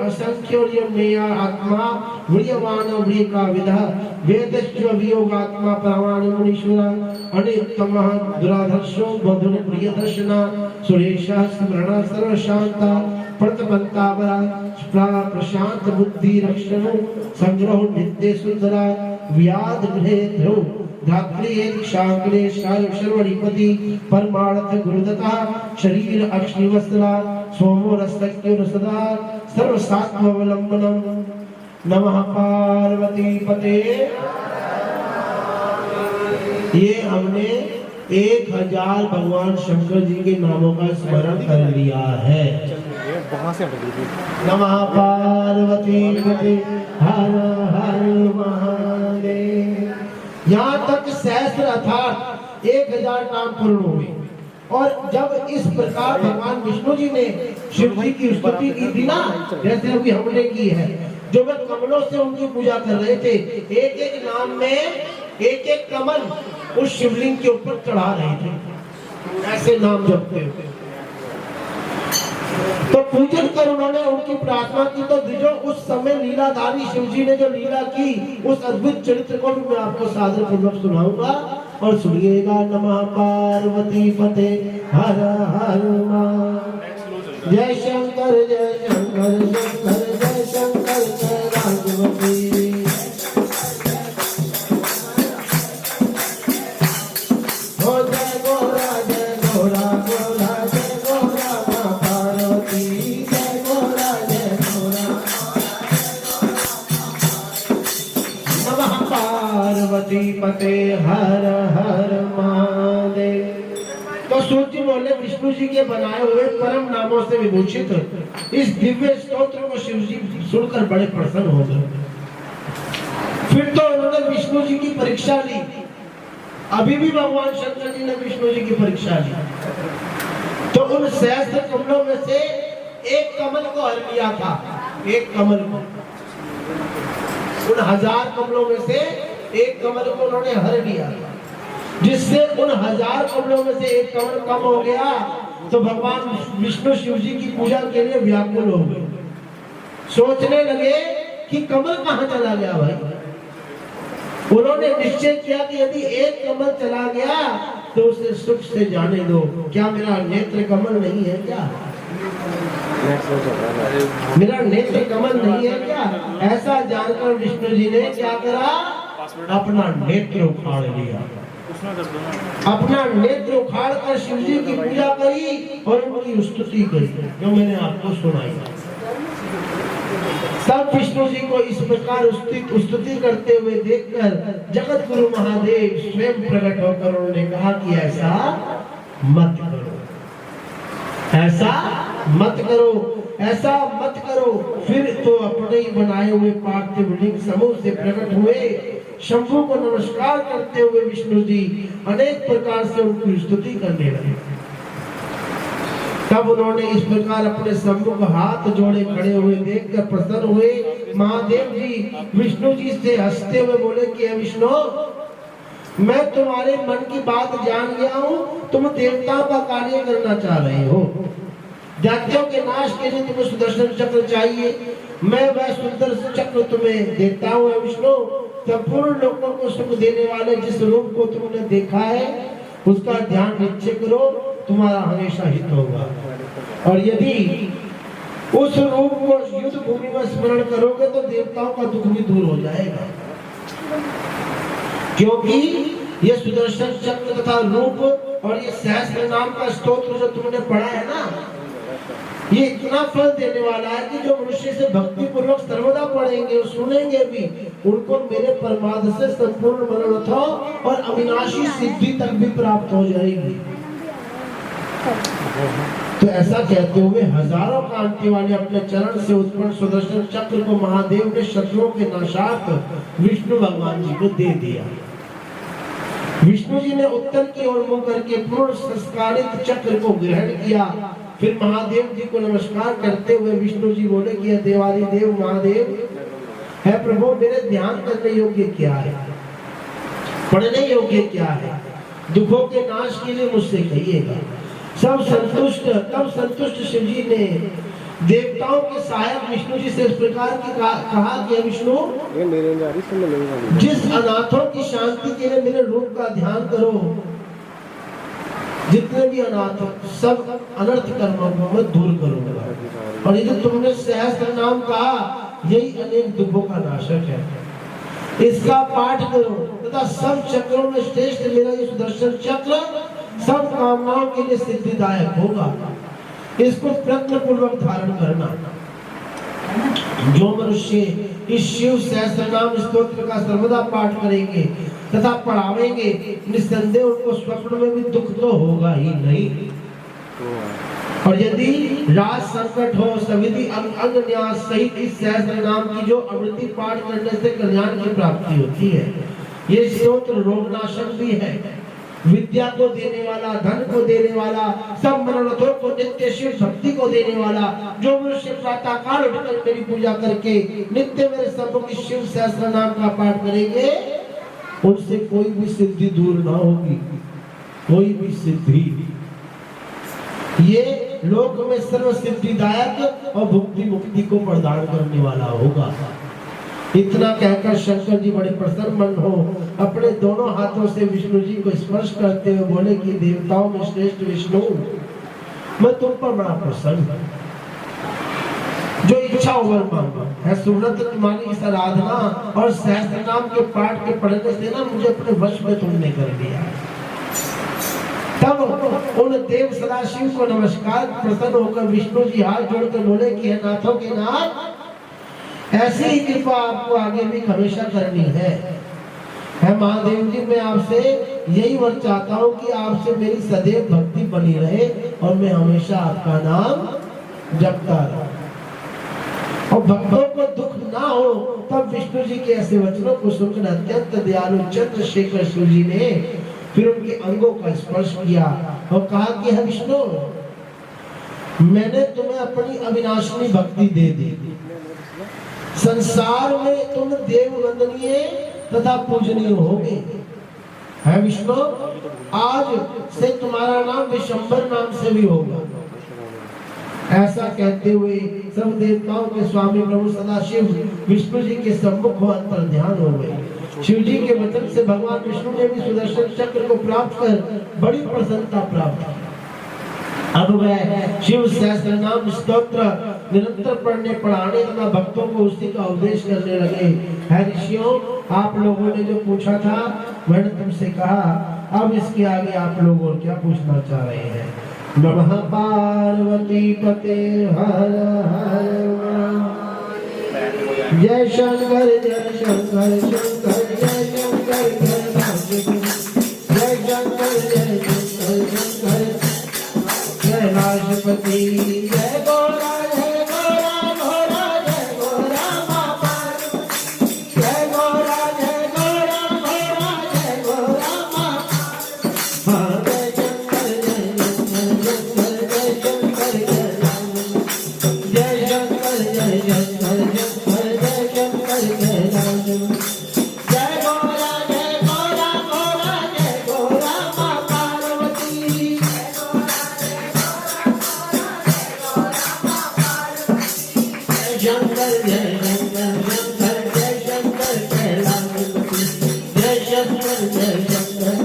B: असंख्योर्यमेया आत्मा वीर्यवान वीर्यका विधा वेदस्व वियोगात्मा प्रामाणि मुनीश्वरा अनित्तमः दुराधर्षो बधुन प्रिय दर्शना सुरेशः स्मरण सर्व शांता प्रतपंतावरा प्रशांत बुद्धि रक्षण संग्रह नित्य सुंदरा व्याध गृहे ध्रुव धात्री शांकले शर्वणिपति परमार्थ गुरुदता शरीर अक्षिवस्त्रा सोमो रसक्यो सदा सर्व सात्वलंबनम नमः पार्वती पते। ये हमने 1000 भगवान शंकर जी के नामों का स्मरण कर लिया है। नमः पार्वती पते हर हर महादेव। यहाँ तक सहस्त्र अर्थात 1000 नाम पूर्ण हुए। और जब इस प्रकार भगवान विष्णु जी ने शिव जी की स्तुति की थी ना, जैसे अभी हमने की है, जो वे कमलों से उनकी पूजा कर रहे थे, एक एक नाम में एक एक कमल उस शिवलिंग के ऊपर चढ़ा रहे थे, ऐसे नाम जपते हुए। तो पूजन कर उन्होंने उनकी प्रार्थना की, तो जो उस समय लीलाधारी शिव जी ने जो लीला की, उस अद्भुत चरित्र को भी मैं आपको सादर पूर्वक सुनाऊंगा और सुनिएगा। नमः पार्वती पते हर हर महादेव। जय शंकर जय शंकर शंकर जय शंकर जय राजवती। हो जय गोरा गोरा जय गोरा माँ पार्वती। जय गोरा पार्वती पते हर हर महादेव। तो सूर्य बोले विष्णु जी के बनाए हुए परम नामों से विभूषित इस दिव्य स्तोत्र को शिव जी सुनकर बड़े प्रसन्न हो गए। फिर तो उन्होंने विष्णु जी की परीक्षा ली। अभी भी भगवान शंकर जी ने विष्णु जी की परीक्षा ली। तो उन सहस्त्र कमलों में से एक कमल को हर लिया था। एक कमल को, उन 1000 कमलों में से एक कमल को उन्होंने हर लिया, जिससे उन 1000 कमलों में से एक कमल कम हो गया। तो भगवान विष्णु शिव जी की पूजा के लिए व्याकुल हो गए। सोचने लगे कि कमल कहाँ चला गया भाई। उन्होंने निश्चय किया कि यदि एक कमल चला गया तो उसे सुख से जाने दो। क्या मेरा नेत्र कमल नहीं है क्या? मेरा नेत्र कमल नहीं है क्या? ऐसा जानकर विष्णु जी ने क्या करा, अपना नेत्र उखाड़ लिया। अपना नेत्र उखाड़ कर शिव जी की पूजा करी और उनकी स्तुति करी, जो मैंने आपको सुनाई। तब विष्णु जी को इस प्रकार स्तुति करते हुए देखकर जगत गुरु महादेव स्वयं प्रकट होकर उन्होंने कहा कि ऐसा मत करो, ऐसा मत करो, ऐसा मत करो। फिर तो अपने ही बनाए हुए पार्थिव लिंग समूह से प्रकट हुए। शंभु को नमस्कार करते हुए विष्णु जी अनेक प्रकार से उनकी स्तुति करने लगे। तब उन्होंने इस प्रकार अपने सम्मुख हाथ जोड़े खड़े हुए देखकर प्रसन्न हुए। महादेव जी विष्णु जी से हंसते हुए बोले कि विष्णु, मैं तुम्हारे मन की बात जान गया हूँ। तुम देवताओं का कार्य करना चाह रहे हो। दैत्यों के नाश के लिए तुम्हें सुदर्शन चक्र चाहिए। मैं वह सुंदर चक्र तुम्हें देता हूँ विष्णु। संपूर्ण लोगों को सुख देने वाले जिस रूप को तुमने देखा है उसका ध्यान निश्चय करो, तुम्हारा हमेशा हित होगा। और यदि उस रूप को युद्ध भूमि में स्मरण करोगे तो देवताओं का दुख भी दूर हो जाएगा। क्योंकि ये सुदर्शन चक्र तथा रूप और ये सहस्त्र नाम का स्तोत्र जो तुमने पढ़ा है ना, ये इतना फल देने वाला है कि जो मनुष्य से भक्ति पूर्वक सर्वदा पढ़ेंगे और सुनेंगे भी, उनको मेरे परमार्थ से संपूर्ण मनोरथों और अविनाशी सिद्धि तक भी प्राप्त हो जाएगी। तो ऐसा कहते हुए हजारों कांति वाले अपने चरण से उत्पन्न सुदर्शन चक्र को महादेव ने शत्रुओं के नाशार्थ विष्णु भगवान जी को दे दिया। विष्णु जी ने उत्तर की ओर मुंह करके पूर्ण संस्कारित चक्र को ग्रहण किया। फिर महादेव जी को नमस्कार करते हुए विष्णु जी बोले कि देवादि देव महादेव है प्रभु, मेरे ध्यान करने योग्य क्या है, पढ़ने योग्य क्या है, दुखों के नाश के लिए मुझसे कहिएगा। सब संतुष्ट, तब संतुष्ट शिव जी ने देवताओं के सहायक विष्णु जी से इस प्रकार की कहा कि विष्णु, जिस अनाथों की शांति के लिए मेरे रूप का ध्यान करो, जितने भी अनाथ सब अनर्थ कर्मों को मैं दूर करूंगा। और ये जो तुमने सहस्त्र नाम कहा, यही अनेक दुखों का नाशक है, इसका पाठ करो तथा सब चक्रों में श्रेष्ठ मेरा ये सुदर्शन चक्र सब कामनाओं के लिए सिद्धिदायक होगा। इसको प्रयत्न पूर्वक धारण करना। जो मनुष्य इस शिव सहस्त्र नाम स्तोत्र का सर्वदा पाठ करेंगे तथा पढ़ावेंगे, निस्संदेह उनको स्वप्न में भी दुख तो होगा ही नहीं। और यदि राज संकट हो, सविधि अंग न्यास सहित इस सहस्त्र नाम की जो अमृति पाठ करने से कल्याण की प्राप्ति होती है। ये स्तोत्र रोगनाशक भी है, विद्या को देने वाला, धन को देने वाला, सब मनोरथों को, नित्य शिव भक्ति को देने वाला। जो मनुष्य प्रातः काल उठकर मेरी पूजा करके नित्य मेरे सम्मुख शिव सहस्त्र नाम का पाठ करेंगे, उनसे कोई भी सिद्धि दूर ना होगी, कोई भी सिद्धि। ये लोक में सर्व सिद्धिदायक और भुक्ति मुक्ति को प्रदान करने वाला होगा। इतना कहकर शंकर जी बड़े प्रसन्न मन हो अपने दोनों हाथों से विष्णु जी को स्पर्श करते हुए बोले कि देवताओं में श्रेष्ठ विष्णु, मैं तुम पर बड़ा प्रसन्न हूं। जो इच्छा वर मांगो है, सुव्रत तुम्हारी इस आराधना और सहस्त्र नाम के पाठ के पढ़ने से ना मुझे अपने वश में तुमने कर दिया। तब उन देव सदाशिव को नमस्कार प्रसन्न होकर विष्णु जी हाथ जोड़कर बोले कि नाथों के नाथ, ऐसी ही कृपा आपको आगे भी हमेशा करनी है। है महादेव जी, मैं आपसे यही वर चाहता हूँ कि आपसे मेरी सदैव भक्ति बनी रहे और मैं हमेशा आपका नाम जपता रहूं और भक्तों को दुख ना हो। तब विष्णु जी के ऐसे वचनों को सुनकर अत्यंत दयालु चंद्रशेखर शिव जी ने फिर उनके अंगों का स्पर्श किया और कहा कि हे विष्णु, मैंने तुम्हें अपनी अविनाशिनी भक्ति दे दी। संसार में तुम देव वंदनीय तथा पूजनीय होगे। है विष्णु, आज से तुम्हारा नाम विशंबर नाम से भी होगा। ऐसा कहते हुए सब देवताओं के स्वामी प्रभु सदाशिव विष्णु जी के सम्मुख अंतर ध्यान हो गए। शिव जी के वचन से भगवान विष्णु ने भी सुदर्शन चक्र को प्राप्त कर बड़ी प्रसन्नता प्राप्त की। अब वह शिव सहस्त्र नाम स्तोत्र निरंतर पढ़ने पढ़ाने तथा भक्तों को उसी का उपदेश करने लगे। है ऋषियों, आप लोगों ने जो पूछा था मैंने तुमसे कहा, अब इसके आगे आप लोग और क्या पूछना चाह रहे हैं? नमः पार्वती पते हर हर जय शंकर जय शंकर शंकर जय शंकर जय शंकर जय शंकर कैलाशपति जय गोरा गोरा जय गोरा बाबा जय गोरा गोरा जय गोरा बाबा। जय शंकर जय शंकर जय शंकर जय शंकर जय शंकर जय गोरा गोरा जय गोरा माँ पार्वती शंकर जय शंकर जय शंकर कैलाशपति जय शंकर जय शंकर।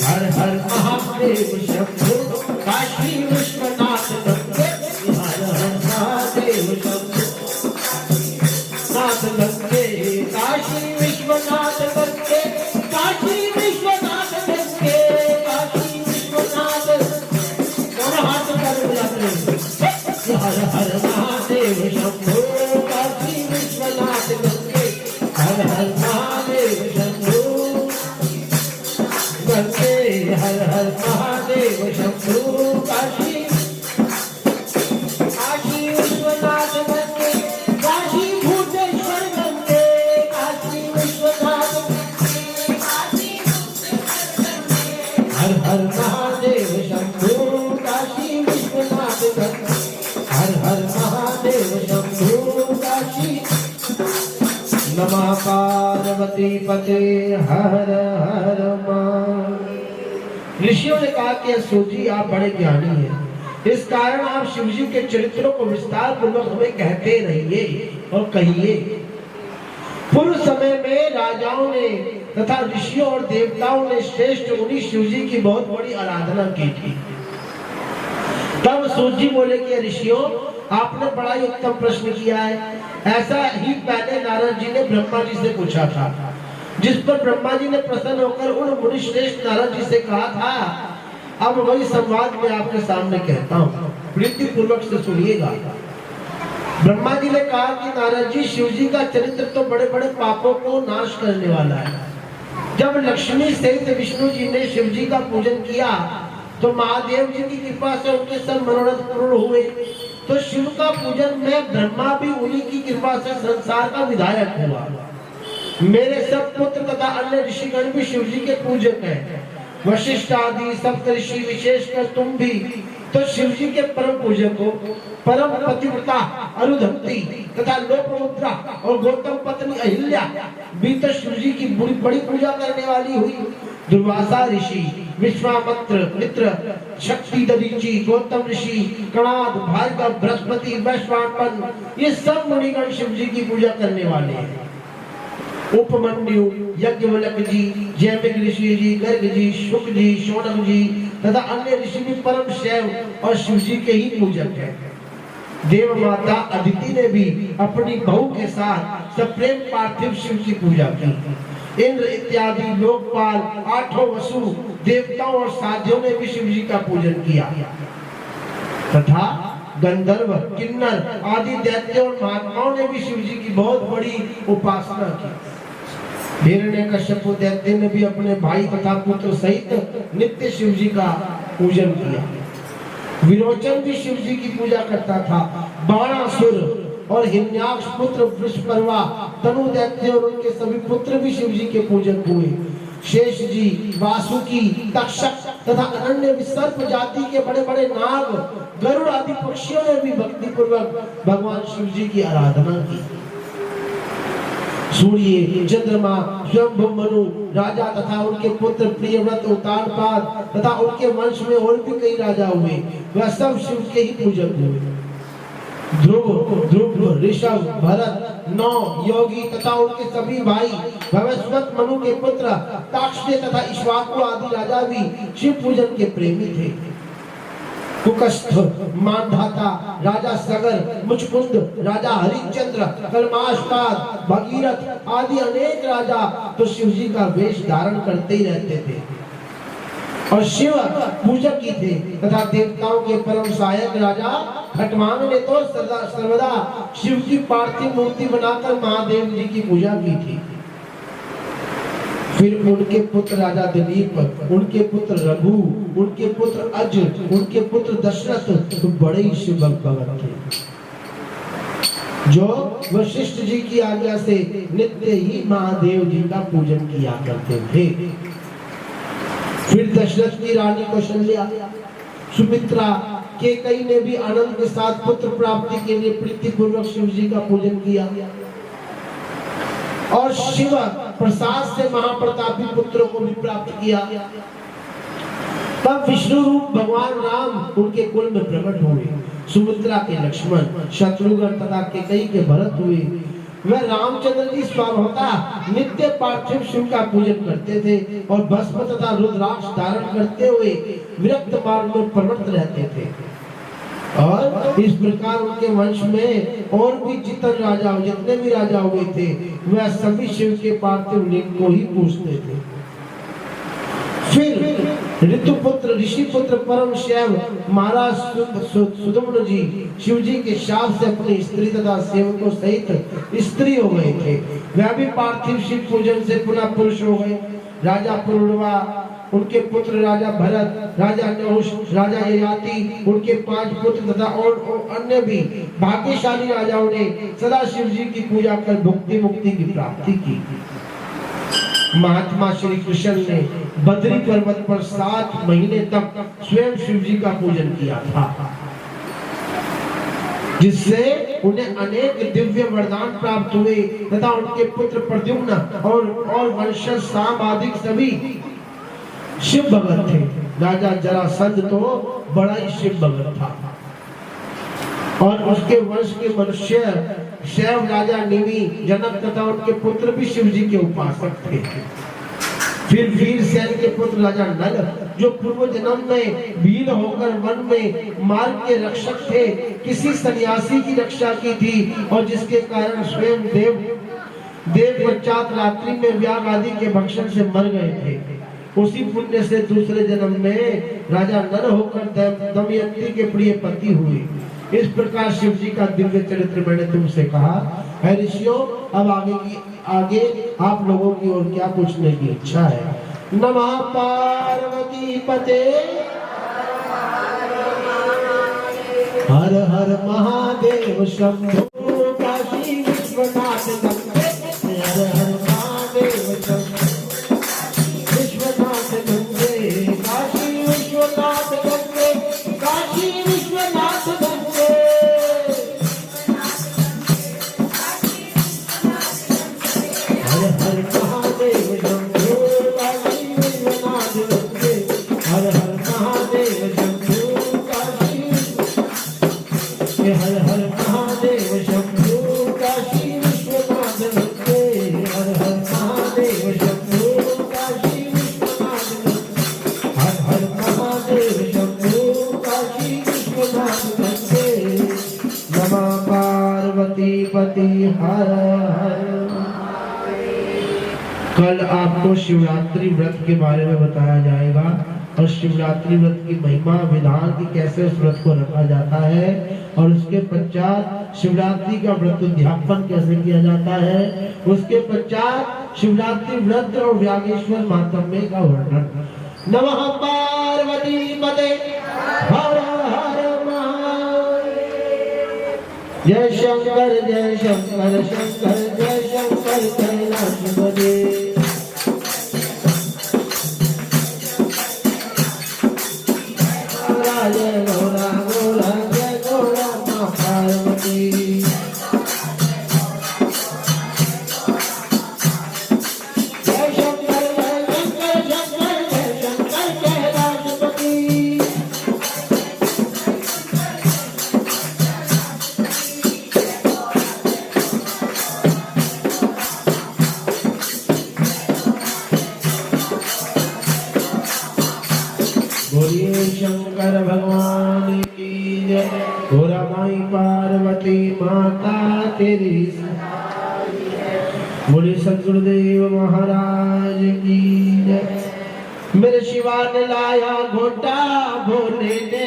B: हर हर महादेव शंभो काशी विश्वनाथ गंगे। हर हर महादेव शंभो नाथ गंगे काशी विश्वनाथ गंगे काशी विश्वनाथ गंगे काशी विश्वनाथ। दोनों हाथ कर बुलाते हर हर महादेव शंभो काशी विश्वनाथ गंगे। हर हर महादेव शंभो गंगे। हर हर महादेव शंभो काशी काशी विश्वनाथ गंगे काशी भूतेश्वर गंगे काशी विश्वनाथ हर हर महादेव शंभो काशी विश्वनाथ गंगे। हर हर महादेव शंभो काशी। नमः पार्वती पते हर हर मां। ऋषियों ने कहा कि सूजी आप बड़े ज्ञानी हैं, इस कारण आप शिव जी के चरित्रों को विस्तार पूर्वक हमें कहते रहिए और कहिए। पूर्व समय में राजाओं ने तथा ऋषियों और देवताओं ने श्रेष्ठ मुनि शिव जी की बहुत बड़ी आराधना की थी। तब सूत जी बोले कि ऋषियों, आपने बड़ा ही उत्तम प्रश्न किया है। ऐसा ही पहले नारद जी ने ब्रह्मा जी से पूछा था, जिस पर ब्रह्मा जी ने प्रसन्न होकर उन मुनि श्रेष्ठ नारद जी से कहा था। अब वही संवाद मैं आपके सामने कहता हूँ, प्रीति पूर्वक से सुनिएगा। ब्रह्मा जी ने कहा कि नारद जी, शिव जी का चरित्र तो बड़े बड़े पापों को नाश करने वाला है। जब लक्ष्मी सहित विष्णु जी ने शिव जी का पूजन किया तो महादेव जी की कृपा से उनके सब मनोरथ पूर्ण हुए। तो शिव का पूजन में ब्रह्मा भी उन्हीं की कृपा से संसार का विधायक हुआ। मेरे सब पुत्र तथा अन्य ऋषिगण भी शिव जी के पूजक हैं। वशिष्ठ आदि सप्त ऋषि, विशेषकर तुम भी तो शिव जी के परम पूजक हो। परम पतिव्रता अरुंधति तथा लोकमुद्रा और गौतम पत्नी अहिल्या भी तो शिव जी की बड़ी पूजा करने वाली हुई। दुर्वासा ऋषि, विश्वामित्र मित्र, शक्ति दधीची, गौतम ऋषि, कणाद, भार्गव, बृहस्पति, वैश्वानर, ये सब मुनिगण शिव जी की पूजा करने वाले हैं। उपमन्यु, यज्ञवल्क्य जी, जैमिक ऋषि जी, गर्ग जी, शुक जी, शौनक जी तथा अन्य ऋषि भी परम शैव और शिव जी के ही पूजक हैं। देव माता अदिति ने भी अपनी बहू के साथ सप्रेम पार्थिव शिव की पूजा की। इंद्र इत्यादि लोकपाल, आठों वसु, देवताओं और साध्यों ने भी शिव जी का पूजन किया तथा गंधर्व, किन्नर आदि दैत्य और महात्माओं ने भी शिव जी की बहुत बड़ी उपासना की। हिरण्यकश्यप दैत्य ने भी अपने भाई तथा पुत्र सहित नित्य शिव जी का पूजन किया। विरोचन भी शिव जी की पूजा करता था। बाणासुर और हिरण्याक्ष पुत्र वृषपर्वा, तनु दैत्य और उनके सभी पुत्र भी शिव जी के पूजक हुए। शेष जी, वासुकी, तक्षक तथा अन्य सर्प जाति के बड़े बड़े नाग, गरुड़ आदि पक्षियों ने भी भक्ति पूर्वक भगवान शिव जी की आराधना की। सूर्य, चंद्रमा, स्वयंभू मनु राजा तथा उनके पुत्र प्रियव्रत, उत्तानपाद तथा उनके वंश में और भी कई राजा हुए, वह सब शिव के ही पूजक हुए। ध्रुव, ऋषभ, भरत, नौ योगी तथा उनके सभी भाई, भवस्वत मनु के पुत्र ताक्षय तथा इक्ष्वाकु आदि राजा भी शिव पूजन के प्रेमी थे। कुकस्थ, मानधाता, राजा सगर, मुचकुंद, राजा हरिश्चंद्र, कलमाशपाद, भगीरथ आदि अनेक राजा तो शिव जी का वेश धारण करते ही रहते थे और शिव पूजक ही थे। तथा देवताओं के परम सहायक राजा खटवांग ने तो सर्वदा शिव की पार्थिव मूर्ति बनाकर महादेव जी की पूजा की थी। फिर उनके पुत्र राजा दिलीप, उनके पुत्र रघु, उनके पुत्र अज, उनके पुत्र दशरथ तो बड़े ही शिव भक्त थे, जो वशिष्ठ जी की आज्ञा से नित्य ही महादेव जी का पूजन किया करते थे। फिर दशरथ की रानी कौशल्या, सुमित्रा, केकई ने भी आनंद के साथ पुत्र प्राप्ति के लिए प्रीतिपूर्वक शिव जी का पूजन किया और शिव प्रसाद से महाप्रतापी पुत्रों को भी प्राप्त किया। तब विष्णु रूप भगवान राम उनके कुल में प्रकट हुए। सुमित्रा के लक्ष्मण, शत्रुघ्न तथा केकई के भरत हुए। वह रामचंद्र जी स्वभावतः नित्य पार्थिव शिव का पूजन करते थे और भस्म तथा रुद्राक्ष धारण करते हुए विरक्त मार्ग में प्रवृत्त रहते थे। और इस प्रकार उनके वंश में और भी जितने भी राजा हुए थे, वह सभी शिव के पार्थिव लिंग को ही पूजते थे। फिर ऋतुपुत्र, ऋषिपुत्र, परम शैव महाराज सुदम्न जी शिव जी के शाप से अपनी स्त्री तथा सेवकों सहित स्त्री हो गए थे। वह भी पार्थिव शिव पूजन से पुनः पुरुष हो गए। राजा पुरुरवा, उनके पुत्र राजा भरत, राजा नहुष, राजा ययाति, उनके 5 पुत्र तथा और अन्य भी भाग्यशाली राजाओं ने सदा शिव जी की पूजा कर भुक्ति मुक्ति की प्राप्ति की। महात्मा श्री कृष्ण ने बद्री पर्वत पर 7 महीने तक स्वयं शिव जी का पूजन किया था, जिससे उन्हें अनेक दिव्य वरदान प्राप्त हुए तथा उनके पुत्र प्रद्युम्न और वंशज साम आदि सभी शिव भगत थे। राजा जरासंध तो बड़ा ही शिव भगत था और उसके वंश के मनुष्य शैव राजा निमि, जनक तथा उनके पुत्र भी शिव जी के उपासक थे। फिर वीरसेन के पुत्र राजा नल, जो पूर्व जन्म में वीर होकर वन में मार्ग के रक्षक थे, किसी सन्यासी की रक्षा की थी और जिसके कारण स्वयं देव पश्चात रात्रि में व्याग आदि के भक्षण से मर गए थे। उसी पुण्य से दूसरे जन्म में राजा नल होकर दमयंती के प्रिय पति हुए। इस प्रकार शिव जी का दिव्य चरित्र मैंने तुमसे कहा है ऋषियों। अब आगे आप लोगों की ओर क्या पूछने की इच्छा है? नमः पार्वती पते हर हर महादेव शंभो काशी विश्वनाथ हर हर महादेव शंभो विश्वनाथ गंगे काशी विश्वनाथ गंगे काशी विश्वनाथ गंगे हर हर महादेव शंभो काशी विश्वनाथ गंगे हर हर महादेव शंभो काशी हर हर महादेव शंभो काशी विश्वनाथ गंगे हर हर महादेव शंभो काशी विश्वनाथ गंगे हर हर महादेव शंभो काशी विश्वनाथ गंगे। नमः पार्वती पति हर हर। कल आपको शिवरात्रि व्रत के बारे में बताया जाएगा। और शिवरात्रि व्रत की महिमा विधान की कैसे उस व्रत को रखा जाता है और उसके पश्चात शिवरात्रि का व्रत उद्यापन कैसे किया जाता है, उसके पश्चात शिवरात्रि व्रत और व्यागेश्वर महात्म्य का वर्णन। नमः पार्वती पते हर हर महादेव। जय शंकर जय शंकर शंकर जय शंकर कैलाशपति। जय गौरा गौरा जय गौरा माँ पार्वती। जय शंकर शंकर जय शंकर कैलाशपति। बोलिए शंकर भगवान की जय। गौरा माई पार्वती माता तेरी बोले सदगुरुदेव महाराज की जय। मेरे शिवा ने लाया घोटा भोले ने